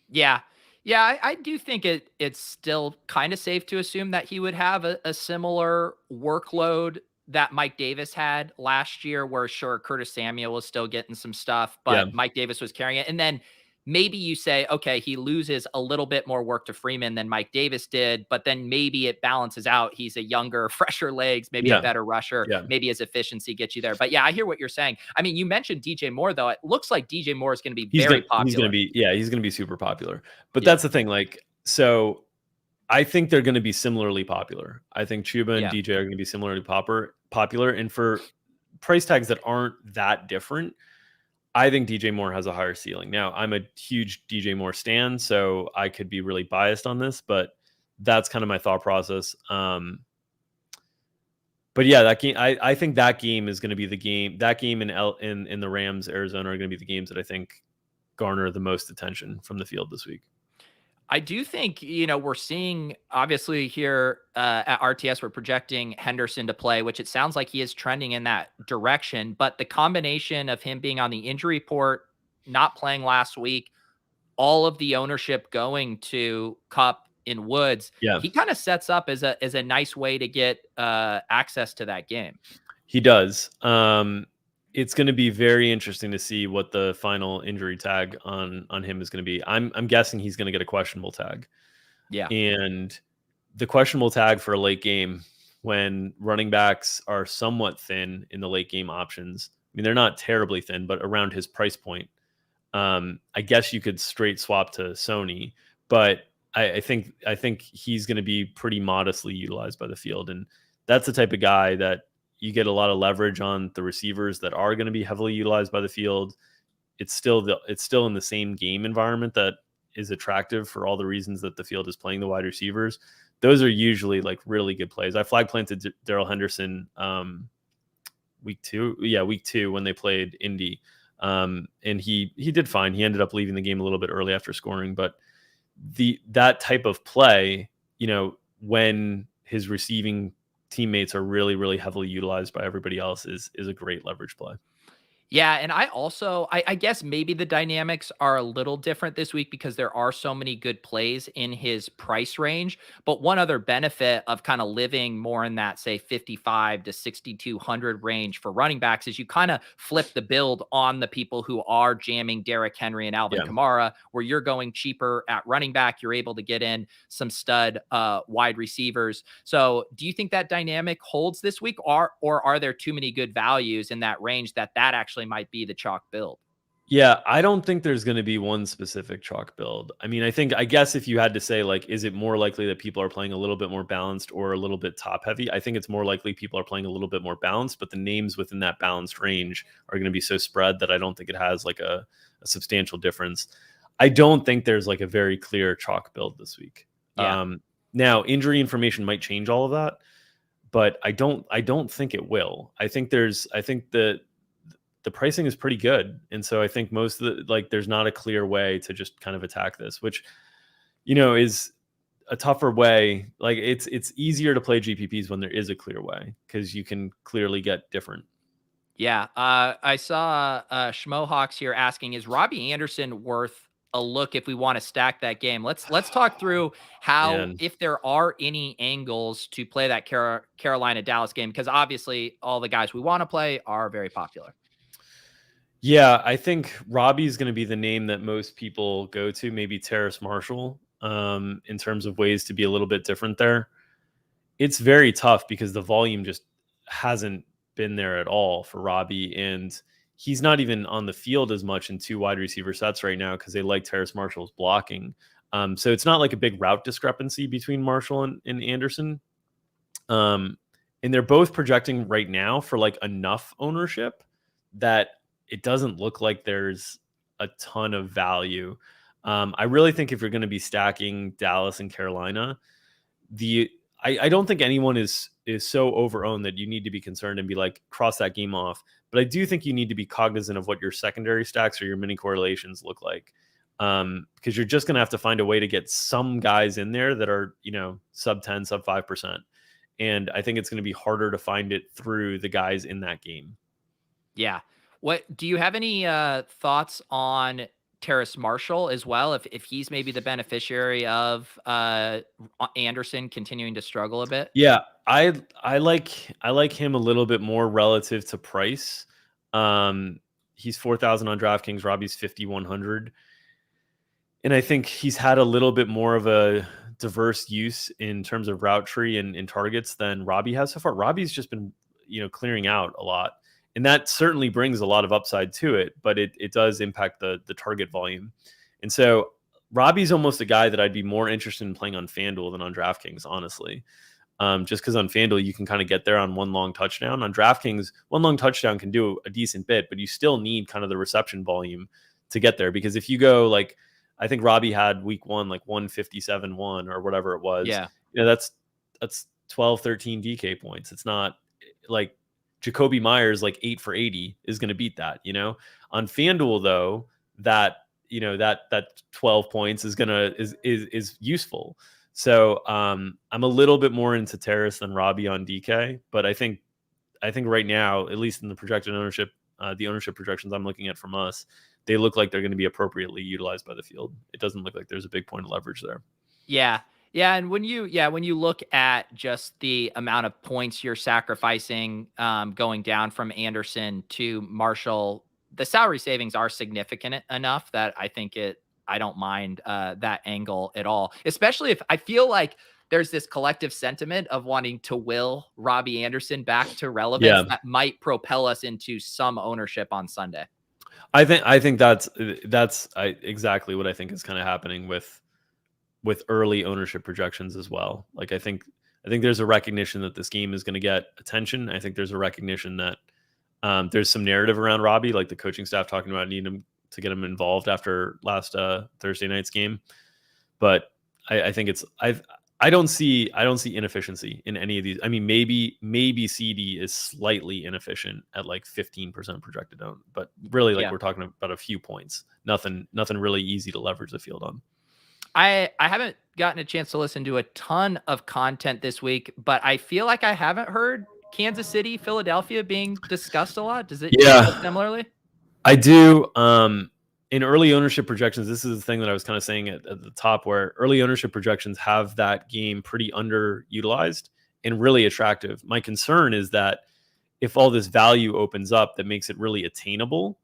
S1: Yeah. I do think it's still kind of safe to assume that he would have a similar workload that Mike Davis had last year, where sure, Curtis Samuel was still getting some stuff, but Mike Davis was carrying it. And then maybe you say, okay, he loses a little bit more work to Freeman than Mike Davis did, but then maybe it balances out. He's a younger, fresher legs, maybe a better rusher, maybe his efficiency gets you there. But yeah, I hear what you're saying. I mean, you mentioned DJ Moore, though. It looks like DJ Moore is going to be very popular.
S8: He's going to be super popular. But that's the thing. Like, so I think they're going to be similarly popular. I think Chuba and DJ are going to be similarly popular. And for price tags that aren't that different, I think DJ Moore has a higher ceiling. Now, I'm a huge DJ Moore stan, so I could be really biased on this, but that's kind of my thought process. But yeah, that game, I think that game is going to be the game. That game in the Rams, Arizona, are going to be the games that I think garner the most attention from the field this week.
S1: I do think, we're seeing, obviously here at RTS, we're projecting Henderson to play, which it sounds like he is trending in that direction. But the combination of him being on the injury report, not playing last week, all of the ownership going to Kupp in Woods, he kind of sets up as a nice way to get access to that game.
S8: He does. It's going to be very interesting to see what the final injury tag on him is going to be. I'm guessing he's going to get a questionable tag. Yeah. And the questionable tag for a late game, when running backs are somewhat thin in the late game options, I mean, they're not terribly thin, but around his price point, I guess you could straight swap to Sony, but I think he's going to be pretty modestly utilized by the field. And that's the type of guy that you get a lot of leverage on the receivers that are going to be heavily utilized by the field. It's still in the same game environment that is attractive for all the reasons that the field is playing the wide receivers, those are usually like really good plays. I flag planted Darrell Henderson week two when they played Indy. And he did fine. He ended up leaving the game a little bit early after scoring, but that type of play, when his receiving teammates are really, really heavily utilized by everybody else is a great leverage play.
S1: Yeah, and I guess maybe the dynamics are a little different this week because there are so many good plays in his price range. But one other benefit of kind of living more in that, say, 55 to 6,200 range for running backs is you kind of flip the build on the people who are jamming Derrick Henry and Alvin Kamara, where you're going cheaper at running back. You're able to get in some stud wide receivers. So do you think that dynamic holds this week, or are there too many good values in that range that actually might be the chalk build?
S8: Yeah, I don't think there's going to be one specific chalk build. I mean, I guess if you had to say, like, is it more likely that people are playing a little bit more balanced or a little bit top heavy? I think it's more likely people are playing a little bit more balanced, but the names within that balanced range are going to be so spread that I don't think it has like a substantial difference. I don't think there's like a very clear chalk build this week.
S1: Yeah.
S8: Now, injury information might change all of that, but I don't think it will. I think the pricing is pretty good. And so I think most of there's not a clear way to just kind of attack this, which, is a tougher way. Like it's easier to play GPPs when there is a clear way because you can clearly get different.
S1: Yeah. I saw Schmohawks here asking, is Robbie Anderson worth a look if we want to stack that game? Let's talk through how, if there are any angles to play that Carolina Dallas game, because obviously all the guys we want to play are very popular.
S8: Yeah, I think Robbie's going to be the name that most people go to, maybe Terrace Marshall, in terms of ways to be a little bit different there. It's very tough because the volume just hasn't been there at all for Robbie, and he's not even on the field as much in two wide receiver sets right now because they like Terrace Marshall's blocking. So it's not like a big route discrepancy between Marshall and Anderson. And they're both projecting right now for like enough ownership that it doesn't look like there's a ton of value. I really think if you're going to be stacking Dallas and Carolina, I don't think anyone is so over-owned that you need to be concerned and be like, cross that game off. But I do think you need to be cognizant of what your secondary stacks or your mini correlations look like. Because you're just going to have to find a way to get some guys in there that are, sub 10, sub 5%. And I think it's going to be harder to find it through the guys in that game.
S1: Yeah. What do you have any thoughts on Terrace Marshall as well? If he's maybe the beneficiary of Anderson continuing to struggle a bit?
S8: Yeah, I like him a little bit more relative to price. He's 4,000 on DraftKings. Robbie's 5,100, and I think he's had a little bit more of a diverse use in terms of route tree and targets than Robbie has so far. Robbie's just been clearing out a lot. And that certainly brings a lot of upside to it, but it does impact the target volume. And so Robbie's almost a guy that I'd be more interested in playing on FanDuel than on DraftKings, honestly. Just because on FanDuel, you can kind of get there on one long touchdown. On DraftKings, one long touchdown can do a decent bit, but you still need kind of the reception volume to get there. Because if you go like, I think Robbie had week one, like 157-1 or whatever it was.
S1: Yeah.
S8: That's 12, 13 DK points. It's not like Jacoby Myers like 8 for 80 is going to beat that, on FanDuel though, that 12 points is useful. So I'm a little bit more into Terrace than Robbie on DK, but I think right now, at least in the projected ownership, the ownership projections I'm looking at from us, they look like they're going to be appropriately utilized by the field. It doesn't look like there's a big point of leverage there.
S1: Yeah. Yeah, and when you look at just the amount of points you're sacrificing going down from Anderson to Marshall, the salary savings are significant enough that I don't mind that angle at all. Especially if I feel like there's this collective sentiment of wanting to will Robbie Anderson back to relevance that might propel us into some ownership on Sunday.
S8: I think that's exactly what I think is kind of happening with early ownership projections as well. Like I think there's a recognition that this game is going to get attention. I think there's a recognition that there's some narrative around Robbie, like the coaching staff talking about needing him get him involved after last Thursday night's game. But I think I don't see inefficiency in any of these. I mean, maybe CD is slightly inefficient at like 15% projected own, but really we're talking about a few points. Nothing really easy to leverage the field on.
S1: I haven't gotten a chance to listen to a ton of content this week, but I feel like I haven't heard Kansas City, Philadelphia being discussed a lot. Does it feel similarly?
S8: I do. In early ownership projections, this is the thing that I was kind of saying at the top, where early ownership projections have that game pretty underutilized and really attractive. My concern is that if all this value opens up that makes it really attainable,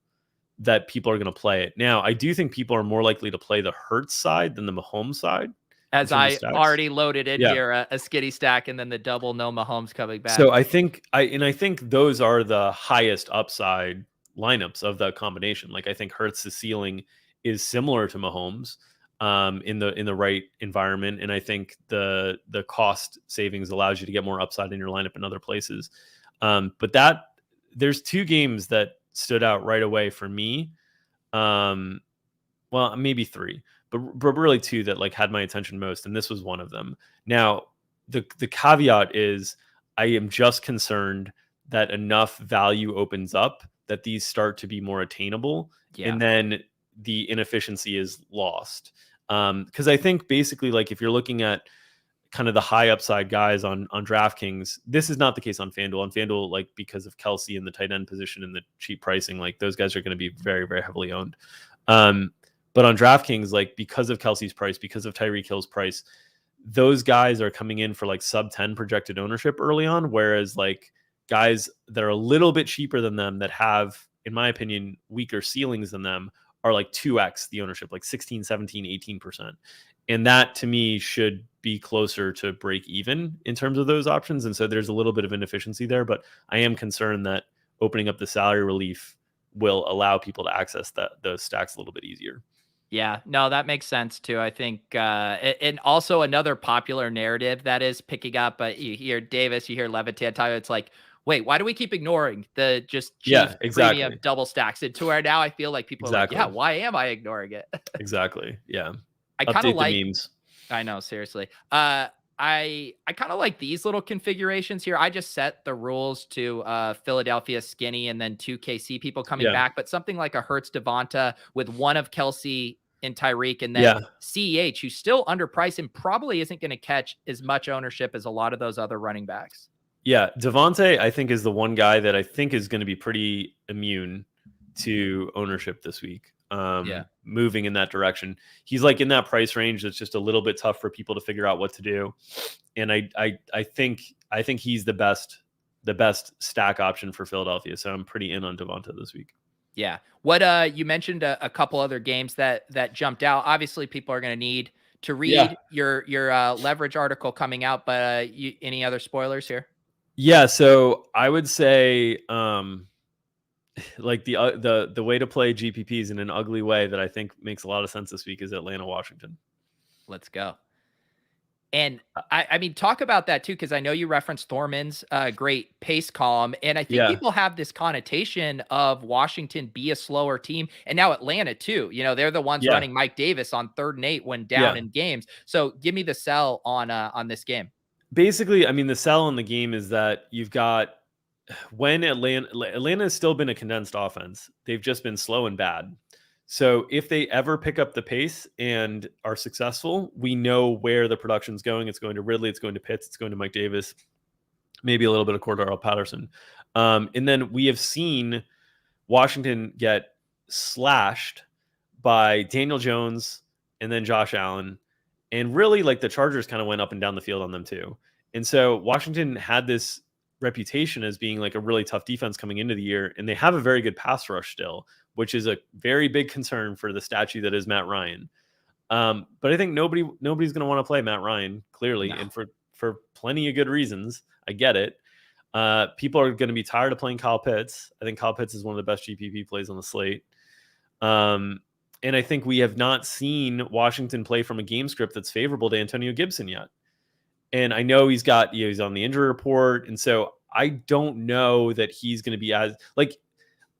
S8: that people are going to play it. Now, I do think people are more likely to play the Hurts side than the Mahomes side.
S1: As I already loaded in here, a skitty stack and then the double no Mahomes coming back.
S8: So I think those are the highest upside lineups of the combination. Like I think Hurts' ceiling is similar to Mahomes in the right environment, and I think the cost savings allows you to get more upside in your lineup in other places. But there's two games that stood out right away for me. Well, maybe three, but really two that like had my attention most, and this was one of them. Now, the caveat is I am just concerned that enough value opens up that these start to be more attainable, and then the inefficiency is lost. Because I think basically, like if you're looking at kind of the high upside guys on DraftKings, this is not the case on FanDuel. On FanDuel, like because of Kelsey and the tight end position and the cheap pricing, like those guys are going to be very, very heavily owned. But on DraftKings, like because of Kelsey's price, because of Tyreek Hill's price, those guys are coming in for like sub 10 projected ownership early on, whereas like guys that are a little bit cheaper than them that have, in my opinion, weaker ceilings than them are like 2x the ownership, like 16, 17, 18%. And that to me should be closer to break even in terms of those options. And so there's a little bit of inefficiency there, but I am concerned that opening up the salary relief will allow people to access those stacks a little bit easier.
S1: Yeah, no, that makes sense too. I think, and also another popular narrative that is picking up, but you hear Davis, you hear Levitan tell you, it's like, wait, why do we keep ignoring the just premium double stacks? And to where now I feel like people are like, yeah, why am I ignoring it?
S8: Exactly. Yeah.
S1: I kind of like
S8: memes.
S1: I know, seriously. I kind of like these little configurations here. I just set the rules to Philadelphia skinny and then 2 KC people coming back, but something like a Hurts Devonta with one of Kelsey and Tyreek, and then CEH, who's still underpriced and probably isn't going to catch as much ownership as a lot of those other running backs.
S8: Yeah, Devonta, I think, is the one guy that I think is going to be pretty immune to ownership this week. Moving in that direction. He's like in that price range that's just a little bit tough for people to figure out what to do. And I think he's the best stack option for Philadelphia. So I'm pretty in on Devonta this week.
S1: Yeah. What you mentioned a couple other games that jumped out. Obviously, people are going to need to read your leverage article coming out, but any other spoilers here?
S8: Yeah, so I would say like the way to play GPPs in an ugly way that I think makes a lot of sense this week is Atlanta, Washington.
S1: Let's go. And I mean, talk about that too, because I know you referenced Thorman's great pace column, and I think people have this connotation of Washington be a slower team, and now Atlanta too. You know, they're the ones running Mike Davis on 3rd and 8 when down in games. So give me the sell on this game.
S8: Basically, I mean, the sell on the game is that you've got when Atlanta has still been a condensed offense. They've just been slow and bad. So if they ever pick up the pace and are successful, we know where the production's going. It's going to Ridley, it's going to Pitts, it's going to Mike Davis, maybe a little bit of Cordero Patterson. And then we have seen Washington get slashed by Daniel Jones and then Josh Allen. And really, like, the Chargers kind of went up and down the field on them too. And so Washington had this reputation as being like a really tough defense coming into the year, and they have a very good pass rush still, which is a very big concern for the statue that is Matt Ryan. But I think nobody's going to want to play Matt Ryan, clearly, and for plenty of good reasons. I get it. People are going to be tired of playing Kyle Pitts. I think Kyle Pitts is one of the best GPP plays on the slate. And I think we have not seen Washington play from a game script that's favorable to Antonio Gibson yet. And I know he's on the injury report. And so I don't know that he's going to be as like,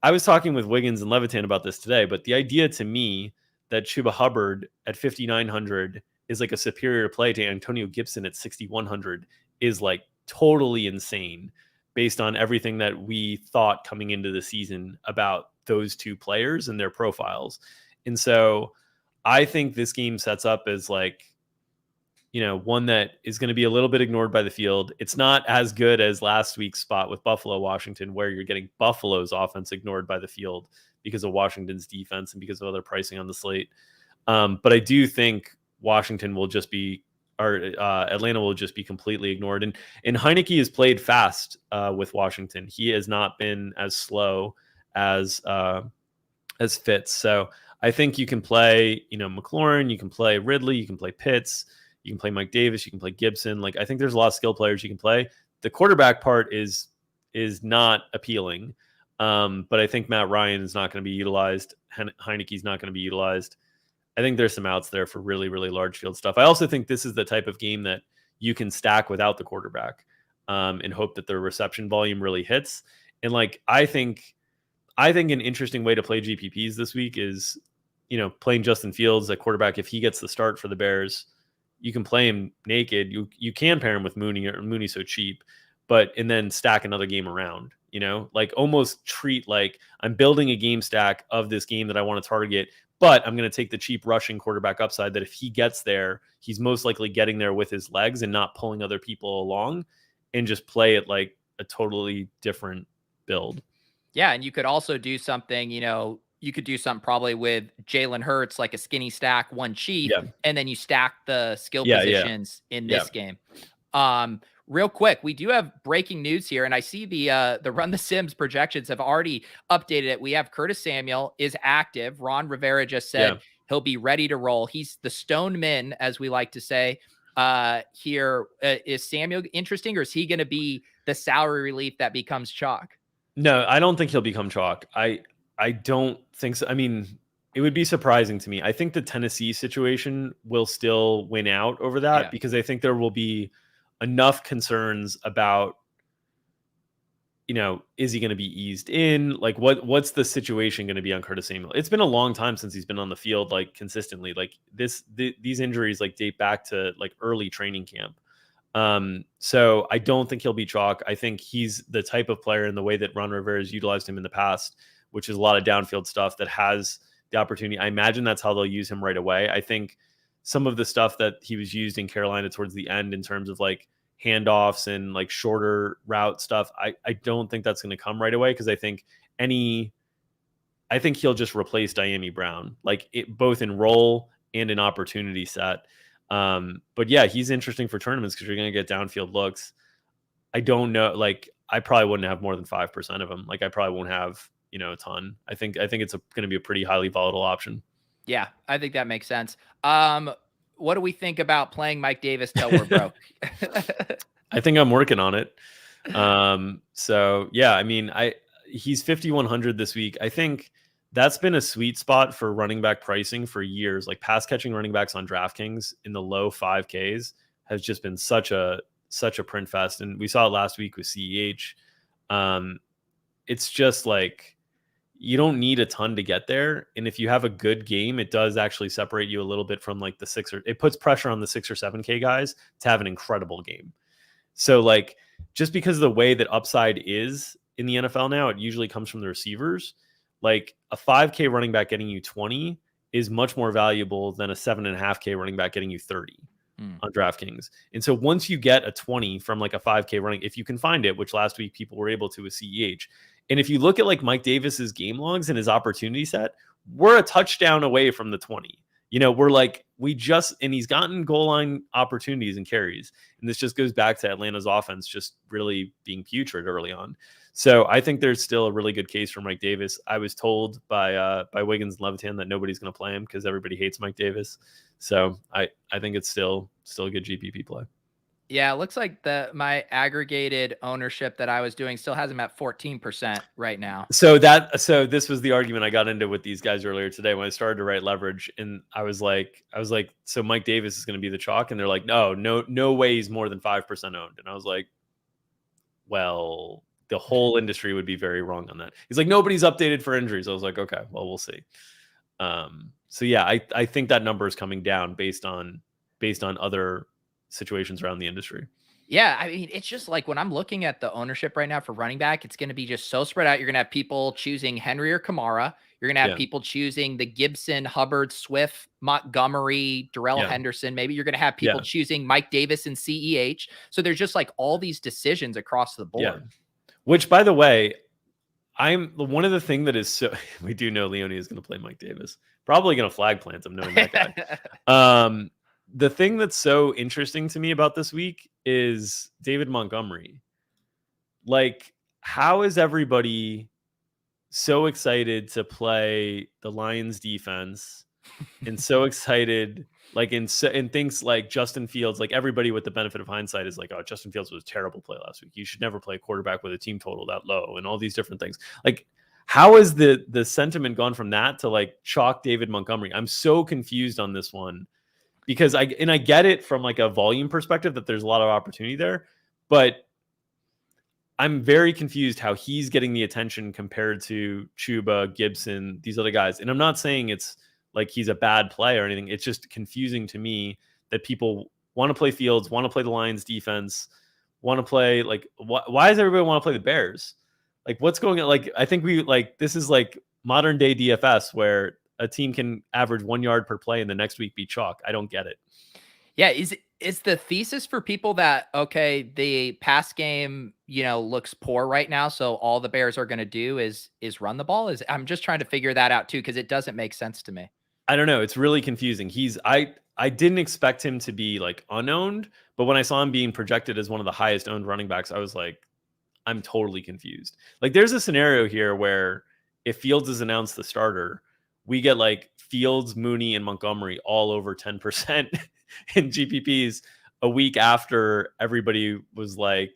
S8: I was talking with Wiggins and Levitan about this today, but the idea to me that Chuba Hubbard at 5,900 is like a superior play to Antonio Gibson at 6,100 is like totally insane based on everything that we thought coming into the season about those two players and their profiles. And so I think this game sets up as like, one that is going to be a little bit ignored by the field. It's not as good as last week's spot with Buffalo, Washington, where you're getting Buffalo's offense ignored by the field because of Washington's defense and because of other pricing on the slate. But I do think Washington will just be, or Atlanta will just be completely ignored. And Heineke has played fast with Washington. He has not been as slow as Fitz. So I think you can play, McLaurin, you can play Ridley, you can play Pitts, you can play Mike Davis, you can play Gibson. Like, I think there's a lot of skill players you can play. The quarterback part is not appealing. But I think Matt Ryan is not going to be utilized. Heineke's not going to be utilized. I think there's some outs there for really, really large field stuff. I also think this is the type of game that you can stack without the quarterback and hope that the reception volume really hits. And like, I think an interesting way to play GPPs this week is, playing Justin Fields at quarterback. If he gets the start for the Bears, you can play him naked. You can pair him with Mooney, or Mooney's so cheap, and then stack another game around, like almost treat like I'm building a game stack of this game that I want to target, but I'm going to take the cheap rushing quarterback upside that if he gets there, he's most likely getting there with his legs and not pulling other people along, and just play it like a totally different build.
S1: Yeah. And you could also do something, you could do something probably with Jalen Hurts, like a skinny stack, one cheap, and then you stack the skill positions in this game. Real quick, we do have breaking news here, and I see the Run the Sims projections have already updated it. We have Curtis Samuel is active. Ron Rivera just said he'll be ready to roll. He's the stone min, as we like to say here. Is Samuel interesting, or is he going to be the salary relief that becomes chalk?
S8: No, I don't think he'll become chalk. I don't think so. I mean, it would be surprising to me. I think the Tennessee situation will still win out over that because I think there will be enough concerns about, is he going to be eased in? Like, what's the situation going to be on Curtis Samuel? It's been a long time since he's been on the field, like consistently. Like these injuries like date back to like early training camp. So I don't think he'll be chalk. I think he's the type of player in the way that Ron Rivera has utilized him in the past, which is a lot of downfield stuff that has the opportunity. I imagine that's how they'll use him right away. I think some of the stuff that he was used in Carolina towards the end in terms of like handoffs and like shorter route stuff, I don't think that's going to come right away, because I think he'll just replace Diami Brown, like both in role and in opportunity set. But yeah, he's interesting for tournaments because you're going to get downfield looks. I don't know. Like, I probably wouldn't have more than 5% of him. Like, I probably won't have, a ton. I think it's going to be a pretty highly volatile option. Yeah,
S1: I think that makes sense. What do we think about playing Mike Davis till we're broke?
S8: I think I'm working on it. So yeah, I mean, he's 5,100 this week. I think that's been a sweet spot for running back pricing for years. Like, pass catching running backs on DraftKings in the low 5Ks has just been such a print fest. And we saw it last week with CEH. It's just like, you don't need a ton to get there. And if you have a good game, it does actually separate you a little bit from like it puts pressure on the 6 or 7K guys to have an incredible game. So like, just because of the way that upside is in the NFL now, it usually comes from the receivers. Like, a 5K running back getting you 20 is much more valuable than a 7.5K running back getting you 30 on DraftKings. And so once you get a 20 from like a 5K running, if you can find it, which last week people were able to with CEH. And if you look at like Mike Davis's game logs and his opportunity set, we're a touchdown away from the 20. We're like, and he's gotten goal line opportunities and carries. And this just goes back to Atlanta's offense just really being putrid early on. So I think there's still a really good case for Mike Davis. I was told by Wiggins and Levitan that nobody's going to play him because everybody hates Mike Davis. So I think it's still a good GPP play.
S1: Yeah, it looks like my aggregated ownership that I was doing still has him at 14% right now.
S8: So this was the argument I got into with these guys earlier today when I started to write leverage, and I was like, so Mike Davis is going to be the chalk, and they're like, no way he's more than 5% owned, and I was like, well, the whole industry would be very wrong on that. He's like, nobody's updated for injuries. I was like, okay, well, we'll see. So yeah, I think that number is coming down based on other situations around the industry.
S1: Yeah, I mean, it's just like when I'm looking at the ownership right now for running back, it's going to be just so spread out. You're going to have people choosing Henry or Kamara. You're going to have people choosing the Gibson, Hubbard, Swift, Montgomery, Darrell Henderson. Maybe you're going to have people choosing Mike Davis and CEH. So there's just like all these decisions across the board.
S8: Yeah. Which, by the way, I'm one of the thing that is so we do know Leone is going to play Mike Davis. Probably going to flag plant him, knowing that guy. The thing that's so interesting to me about this week is David Montgomery. Like, how is everybody so excited to play the Lions defense and so excited, like in things like Justin Fields, like everybody with the benefit of hindsight is like, oh, Justin Fields was a terrible play last week. You should never play a quarterback with a team total that low and all these different things. Like, how is the sentiment gone from that to like chalk David Montgomery? I'm so confused on this one. Because I get it from like a volume perspective that there's a lot of opportunity there, but I'm very confused how he's getting the attention compared to Chuba, Gibson, these other guys. And I'm not saying it's like he's a bad play or anything. It's just confusing to me that people want to play Fields, want to play the Lions defense, want to play like why does everybody want to play the Bears? Like what's going on? Like I think this is like modern day DFS where a team can average 1 yard per play and the next week be chalk. I don't get it.
S1: Yeah. Is the thesis for people that, okay, the pass game, looks poor right now. So all the Bears are going to do is run the ball. I'm just trying to figure that out too. Cause it doesn't make sense to me.
S8: I don't know. It's really confusing. I didn't expect him to be like unowned, but when I saw him being projected as one of the highest owned running backs, I was like, I'm totally confused. Like there's a scenario here where if Fields is announced the starter, we get like Fields, Mooney, and Montgomery all over 10% in GPPs a week after everybody was like,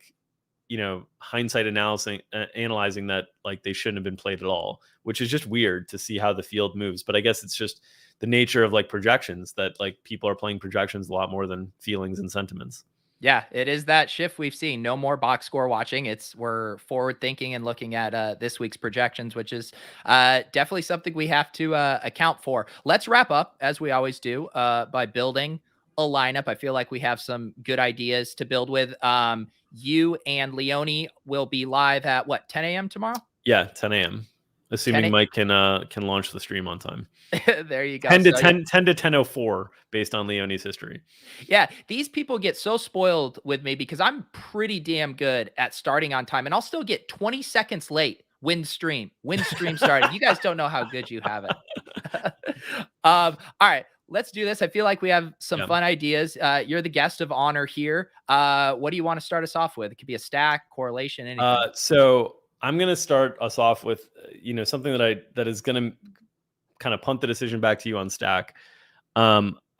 S8: hindsight analyzing that like they shouldn't have been played at all, which is just weird to see how the field moves. But I guess it's just the nature of like projections that like people are playing projections a lot more than feelings and sentiments.
S1: Yeah, it is that shift we've seen. No more box score watching. We're forward thinking and looking at this week's projections, which is definitely something we have to account for. Let's wrap up, as we always do, by building a lineup. I feel like we have some good ideas to build with. You and Leone will be live at 10 a.m. tomorrow?
S8: Yeah, 10 a.m. Assuming Mike can launch the stream on time.
S1: There you go.
S8: 10 to 10:04 based on Leone's history.
S1: Yeah, these people get so spoiled with me because I'm pretty damn good at starting on time, and I'll still get 20 seconds late when stream started. You guys don't know how good you have it. All right, let's do this. I feel like we have some fun ideas. You're the guest of honor here. What do you want to start us off with? It could be a stack, correlation, anything.
S8: So I'm going to start us off with, something that is going to kind of punt the decision back to you on stack.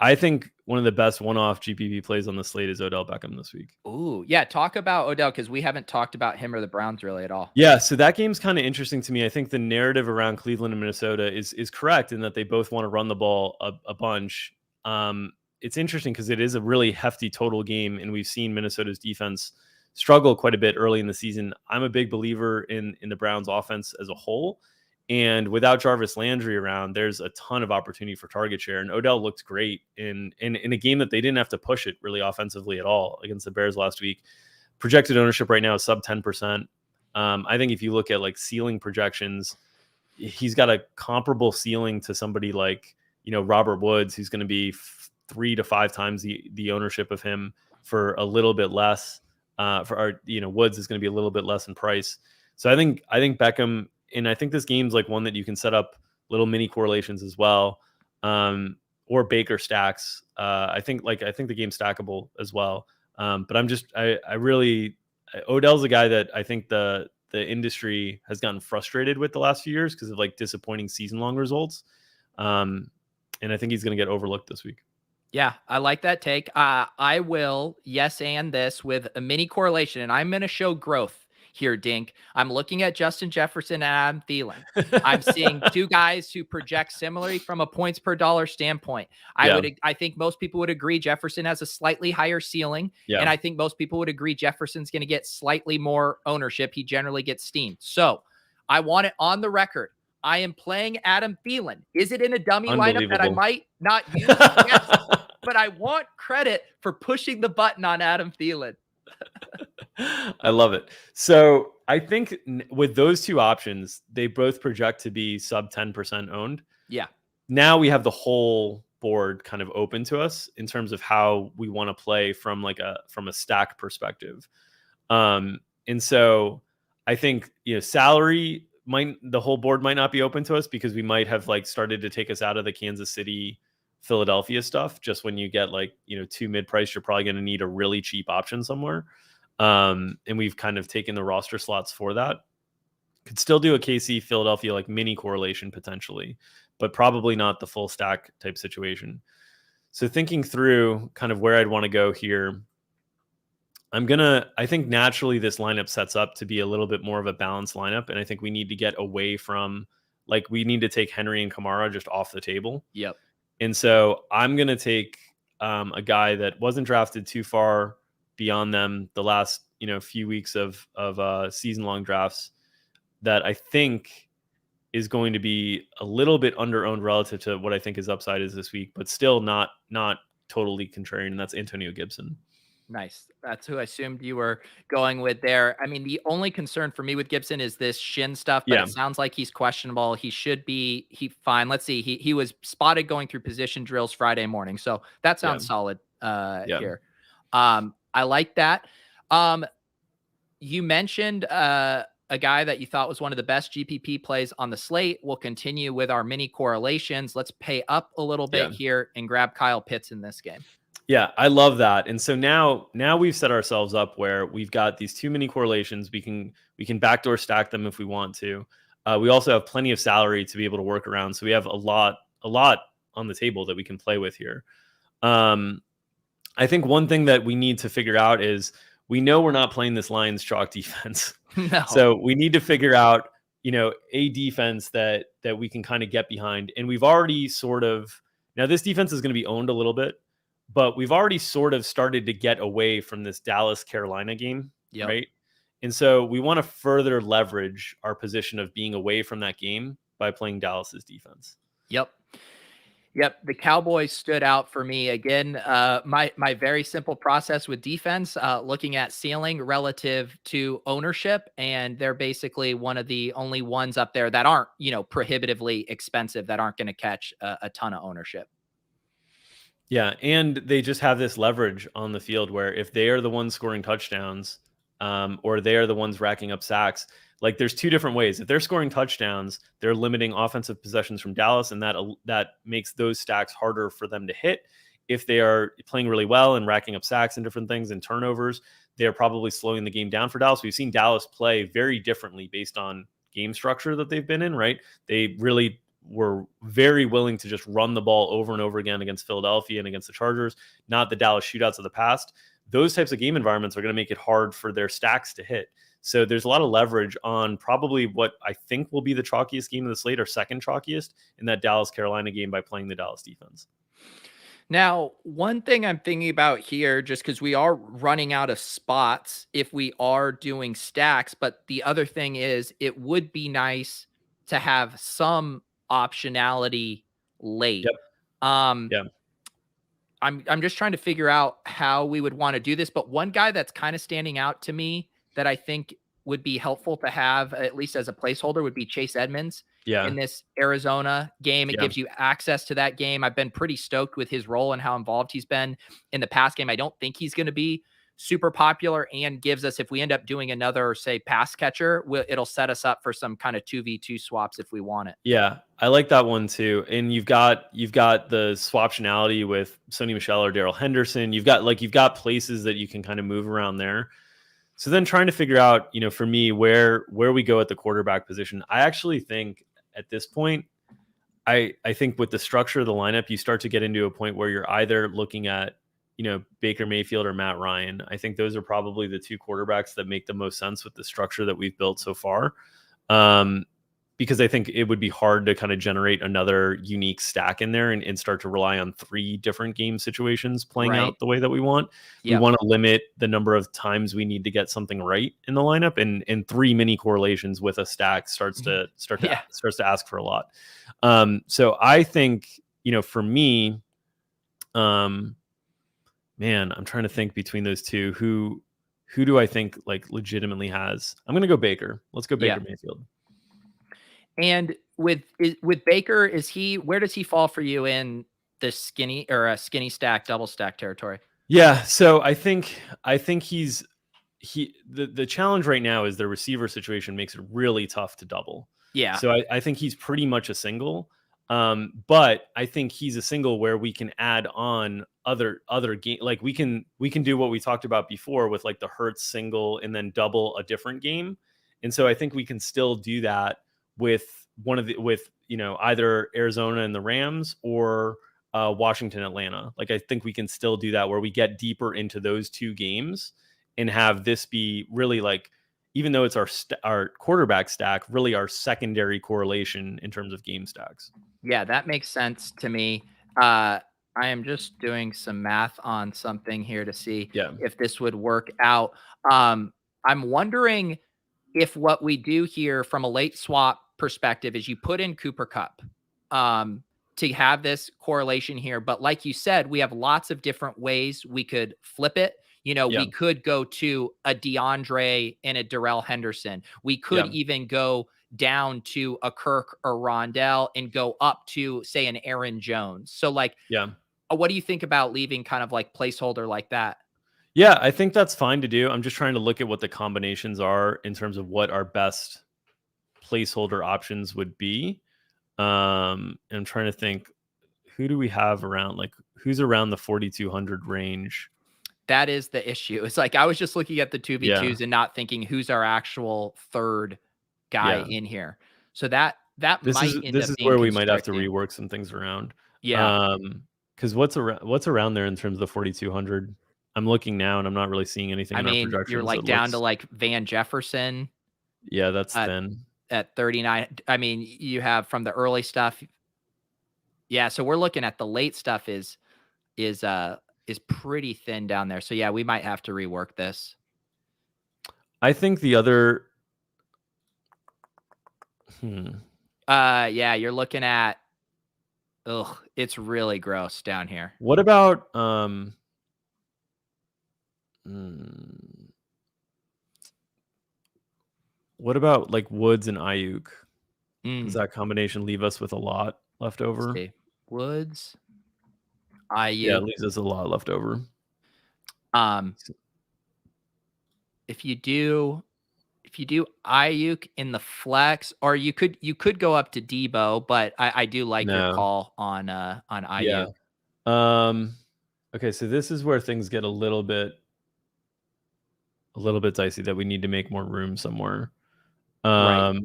S8: I think one of the best one-off GPP plays on the slate is Odell Beckham this week.
S1: Ooh, yeah. Talk about Odell, because we haven't talked about him or the Browns really at all.
S8: Yeah, so that game's kind of interesting to me. I think the narrative around Cleveland and Minnesota is correct in that they both want to run the ball a bunch. It's interesting because it is a really hefty total game, and we've seen Minnesota's defense struggle quite a bit early in the season. I'm a big believer in the Browns offense as a whole. And without Jarvis Landry around, there's a ton of opportunity for target share. And Odell looked great in a game that they didn't have to push it really offensively at all against the Bears last week. Projected ownership right now is sub 10%. I think if you look at like ceiling projections, he's got a comparable ceiling to somebody like, Robert Woods, who's going to be 3 to 5 times the ownership of him for a little bit less. Woods is going to be a little bit less in price. So I think Beckham, and I think this game's like one that you can set up little mini correlations as well, or Baker stacks. I think the game's stackable as well. But Odell's a guy that I think the industry has gotten frustrated with the last few years because of like disappointing season long results. And I think he's going to get overlooked this week.
S1: Yeah, I like that take. I will and this with a mini correlation, and I'm going to show growth. here, Dink. I'm looking at Justin Jefferson and Adam Thielen. I'm seeing two guys who project similarly from a points per dollar standpoint. I think most people would agree Jefferson has a slightly higher ceiling, and I think most people would agree Jefferson's going to get slightly more ownership. He generally gets steamed. So I want it on the record. I am playing Adam Thielen. Is it in a dummy lineup that I might not use? Yes, but I want credit for pushing the button on Adam Thielen.
S8: I love it. So I think with those two options, they both project to be sub 10% owned.
S1: Yeah.
S8: Now we have the whole board kind of open to us in terms of how we want to play from a stack perspective. And so I think, salary the whole board might not be open to us because we might have started to take us out of the Kansas City, Philadelphia stuff. Just when you get 2 mid-price, you're probably going to need a really cheap option somewhere. And we've kind of taken the roster slots for that. Could still do a KC Philadelphia mini correlation potentially, but probably not the full stack type situation. So thinking through kind of where I'd want to go here, I think naturally this lineup sets up to be a little bit more of a balanced lineup. And I think we need to get away from we need to take Henry and Kamara just off the table.
S1: Yep.
S8: And so I'm going to take a guy that wasn't drafted too far beyond them the last, few weeks of season-long drafts that I think is going to be a little bit under-owned relative to what I think his upside is this week, but still not totally contrarian, and that's Antonio Gibson.
S1: Nice. That's who I assumed you were going with there. I mean, the only concern for me with Gibson is this shin stuff, but it sounds like he's questionable. He should be fine. Let's see. He was spotted going through position drills Friday morning. So that sounds solid here. I like that. You mentioned a guy that you thought was one of the best GPP plays on the slate. We'll continue with our mini correlations. Let's pay up a little bit here and grab Kyle Pitts in this game.
S8: Yeah, I love that. And so now we've set ourselves up where we've got these two mini correlations. We can backdoor stack them if we want to. We also have plenty of salary to be able to work around. So we have a lot on the table that we can play with here. I think one thing that we need to figure out is we know we're not playing this Lions chalk defense.
S1: No.
S8: So we need to figure out, a defense that we can kind of get behind. And we've already now this defense is going to be owned a little bit, but we've already sort of started to get away from this Dallas-Carolina game, right? And so we want to further leverage our position of being away from that game by playing Dallas's defense.
S1: Yep. The Cowboys stood out for me again. My very simple process with defense, looking at ceiling relative to ownership, and they're basically one of the only ones up there that aren't, prohibitively expensive, that aren't going to catch a ton of ownership.
S8: Yeah, and they just have this leverage on the field where if they are the ones scoring touchdowns, or they are the ones racking up sacks, there's two different ways. If they're scoring touchdowns, they're limiting offensive possessions from Dallas, and that makes those stacks harder for them to hit. If they are playing really well and racking up sacks and different things and turnovers, they're probably slowing the game down for Dallas. We've seen Dallas play very differently based on game structure that they've been in, right? They really were very willing to just run the ball over and over again against Philadelphia and against the Chargers, not the Dallas shootouts of the past. Those types of game environments are going to make it hard for their stacks to hit. So there's a lot of leverage on probably what I think will be the chalkiest game of the slate, or second chalkiest, in that Dallas-Carolina game by playing the Dallas defense.
S1: Now, one thing I'm thinking about here, just because we are running out of spots if we are doing stacks, but the other thing is it would be nice to have some optionality late. I'm just trying to figure out how we would want to do this, but one guy that's kind of standing out to me that I think would be helpful to have, at least as a placeholder, would be Chase Edmonds in this Arizona game. It gives you access to that game. I've been pretty stoked with his role and how involved he's been in the pass game. I don't think he's going to be super popular, and gives us, if we end up doing another, say, pass catcher, it'll set us up for some kind of 2v2 swaps if we want it.
S8: Yeah, I like that one too. And you've got the swaptionality with Sony Michel or Darrell Henderson. You've got places that you can kind of move around there. So then trying to figure out, for me, where we go at the quarterback position. I actually think at this point, I think with the structure of the lineup, you start to get into a point where you're either looking at Baker Mayfield or Matt Ryan. I think those are probably the two quarterbacks that make the most sense with the structure that we've built so far. Because I think it would be hard to kind of generate another unique stack in there and start to rely on 3 different game situations playing out the way that we want. We want to limit the number of times we need to get something right in the lineup, and 3 mini correlations with a stack starts to ask for a lot. So I think, for me, man, I'm trying to think between those two. Who do I think like legitimately has? I'm going to go Baker. Let's go Baker Mayfield.
S1: And with Baker, where does he fall for you in the skinny stack, double stack territory?
S8: Yeah. So I think the challenge right now is the receiver situation makes it really tough to double.
S1: Yeah.
S8: So I think he's pretty much a single. But I think he's a single where we can add on other game. Like we can do what we talked about before with like the Hurts single and then double a different game. And so I think we can still do that with either Arizona and the Rams or Washington, Atlanta. Like I think we can still do that where we get deeper into those 2 games and have this be really like, even though it's our quarterback stack, really our secondary correlation in terms of game stacks.
S1: Yeah, that makes sense to me. I am just doing some math on something here to see if this would work out. I'm wondering if what we do here from a late swap perspective is you put in Cooper Kupp to have this correlation here. But like you said, we have lots of different ways we could flip it. We could go to a DeAndre and a Darrell Henderson. We could even go down to a Kirk or Rondell and go up to, say, an Aaron Jones. So, like, what do you think about leaving kind of like placeholder like that?
S8: Yeah, I think that's fine to do. I'm just trying to look at what the combinations are in terms of what our best placeholder options would be. And I'm trying to think, who do we have around? Like, who's around the 4,200 range?
S1: That is the issue. It's like I was just looking at the 2v2s and not thinking who's our actual third guy in here. So this is
S8: where we might have to rework some things around.
S1: Yeah.
S8: Because what's around there in terms of the 4,200? I'm looking now and I'm not really seeing anything.
S1: You're like down to like Van Jefferson.
S8: Yeah, that's thin
S1: at 39. I mean, you have from the early stuff. Yeah, so we're looking at the late stuff is pretty thin down there. So yeah, we might have to rework this.
S8: I think the other
S1: yeah, you're looking at it's really gross down here.
S8: What about what about like Woods and Ayuk? Does that combination leave us with a lot left over?
S1: Woods, Ayuk.
S8: Yeah, it leaves us a lot left over.
S1: If you do Ayuk in the flex, or you could go up to Debo, but I do like your call on Ayuk.
S8: Yeah. Okay, so this is where things get a little bit dicey, that we need to make more room somewhere.
S1: Right.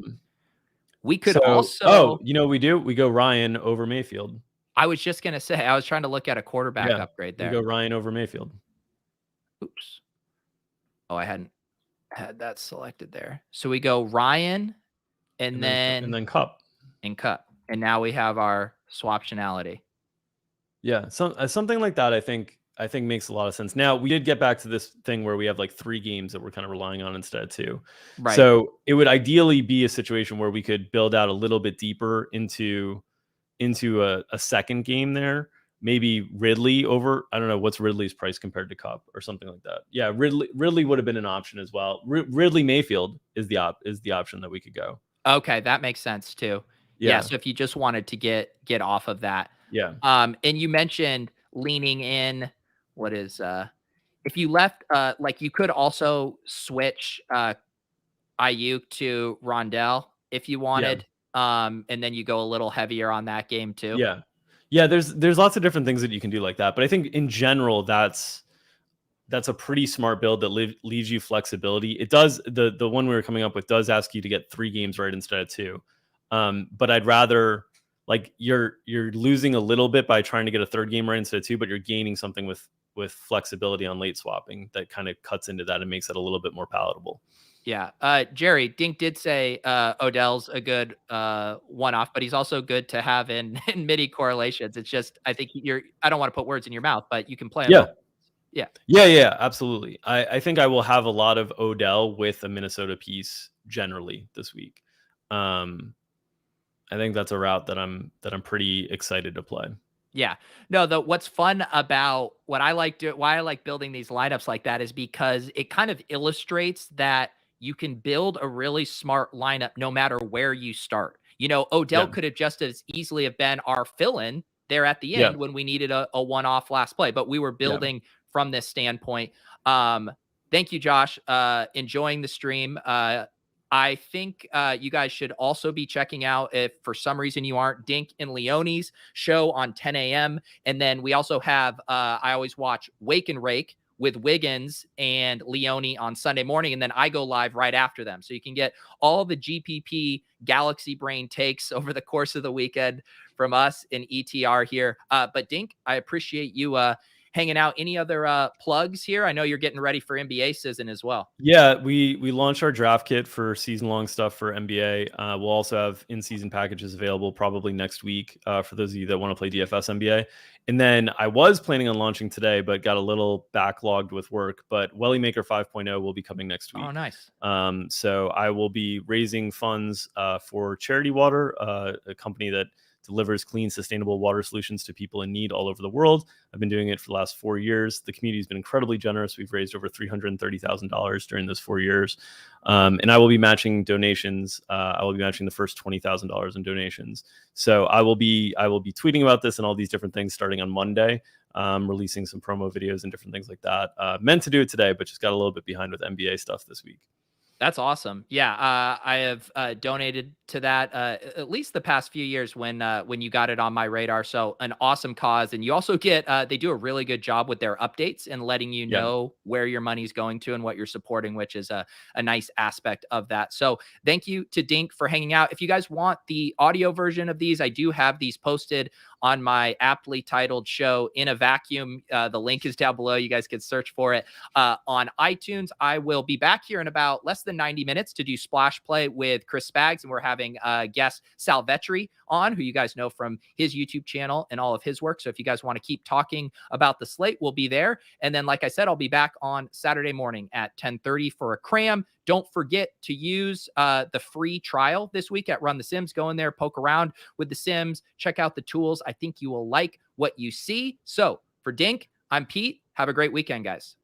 S1: We could also.
S8: We go Ryan over Mayfield.
S1: I was just gonna say, I was trying to look at a quarterback upgrade there.
S8: We go Ryan over Mayfield.
S1: Oops. Oh, I hadn't had that selected there. So we go Ryan and then
S8: Kupp.
S1: And Kupp. And now we have our swaptionality.
S8: Yeah. Something like that, I think makes a lot of sense. Now, we did get back to this thing where we have like 3 games that we're kind of relying on instead too.
S1: Right.
S8: So it would ideally be a situation where we could build out a little bit deeper into a second game there. Maybe Ridley over, I don't know, what's Ridley's price compared to Kupp or something like that. Yeah, Ridley would have been an option as well. Ridley Mayfield is the option that we could go.
S1: Okay, that makes sense too. Yeah, so if you just wanted to get off of that.
S8: Yeah.
S1: And you mentioned leaning in. What is if you left like you could also switch Ayuk to Rondell if you wanted. And then you go a little heavier on that game too.
S8: Yeah, there's lots of different things that you can do like that, but I think in general that's a pretty smart build that leaves you flexibility. It does, the one we were coming up with does ask you to get 3 games right instead of 2. But I'd rather, like, you're losing a little bit by trying to get a 3rd game right instead of 2, but you're gaining something with flexibility on late swapping that kind of cuts into that and makes it a little bit more palatable.
S1: Yeah. Jerry, Dink did say Odell's a good one-off, but he's also good to have in midi correlations. It's just, I think I don't want to put words in your mouth, but you can play on
S8: Yeah.
S1: both. Yeah.
S8: Yeah, absolutely. I think I will have a lot of Odell with a Minnesota piece generally this week. I think that's a route that I'm pretty excited to play.
S1: Yeah. No, what's fun about why I like building these lineups like that is because it kind of illustrates that you can build a really smart lineup no matter where you start. Odell could have just as easily have been our fill-in there at the end when we needed a one-off last play, but we were building from this standpoint. Thank you, Josh. Enjoying the stream. I think you guys should also be checking out, if for some reason you aren't, Dink and Leone's show on 10 a.m. And then we also have, I always watch Wake and Rake with Wiggins and Leone on Sunday morning. And then I go live right after them. So you can get all the GPP Galaxy Brain takes over the course of the weekend from us in ETR here. But Dink, I appreciate you hanging out. Any other plugs here? I know you're getting ready for NBA season as well.
S8: Yeah, we launched our draft kit for season-long stuff for NBA. We'll also have in-season packages available probably next week for those of you that want to play DFS NBA. And then I was planning on launching today, but got a little backlogged with work. But Welly Maker 5.0 will be coming next week.
S1: Oh, nice.
S8: So I will be raising funds for Charity Water, a company that delivers clean, sustainable water solutions to people in need all over the world. I've been doing it for the last 4 years. The community has been incredibly generous. We've raised over $330,000 during those 4 years. And I will be matching donations. I will be matching the first $20,000 in donations. So I will be tweeting about this and all these different things starting on Monday, releasing some promo videos and different things like that. Meant to do it today, but just got a little bit behind with NBA stuff this week.
S1: That's awesome. Yeah, I have donated to that at least the past few years when you got it on my radar. So an awesome cause, and you also get they do a really good job with their updates and letting you know where your money's going to and what you're supporting, which is a nice aspect of that. So thank you to Dink for hanging out. If you guys want the audio version of these, I do have these posted on my aptly titled show In a Vacuum. The link is down below. You guys can search for it on iTunes. I will be back here in about less than 90 minutes to do Splash Play with Chris Spags, and we're having guest Sal Vetri on, who you guys know from his YouTube channel and all of his work. So if you guys want to keep talking about the slate, we'll be there. And then, like I said, I'll be back on Saturday morning at 10:30 for a cram. Don't forget to use the free trial this week at Run the Sims. Go in there, poke around with the Sims, check out the tools. I think you will like what you see. So for Dink, I'm Pete. Have a great weekend, guys.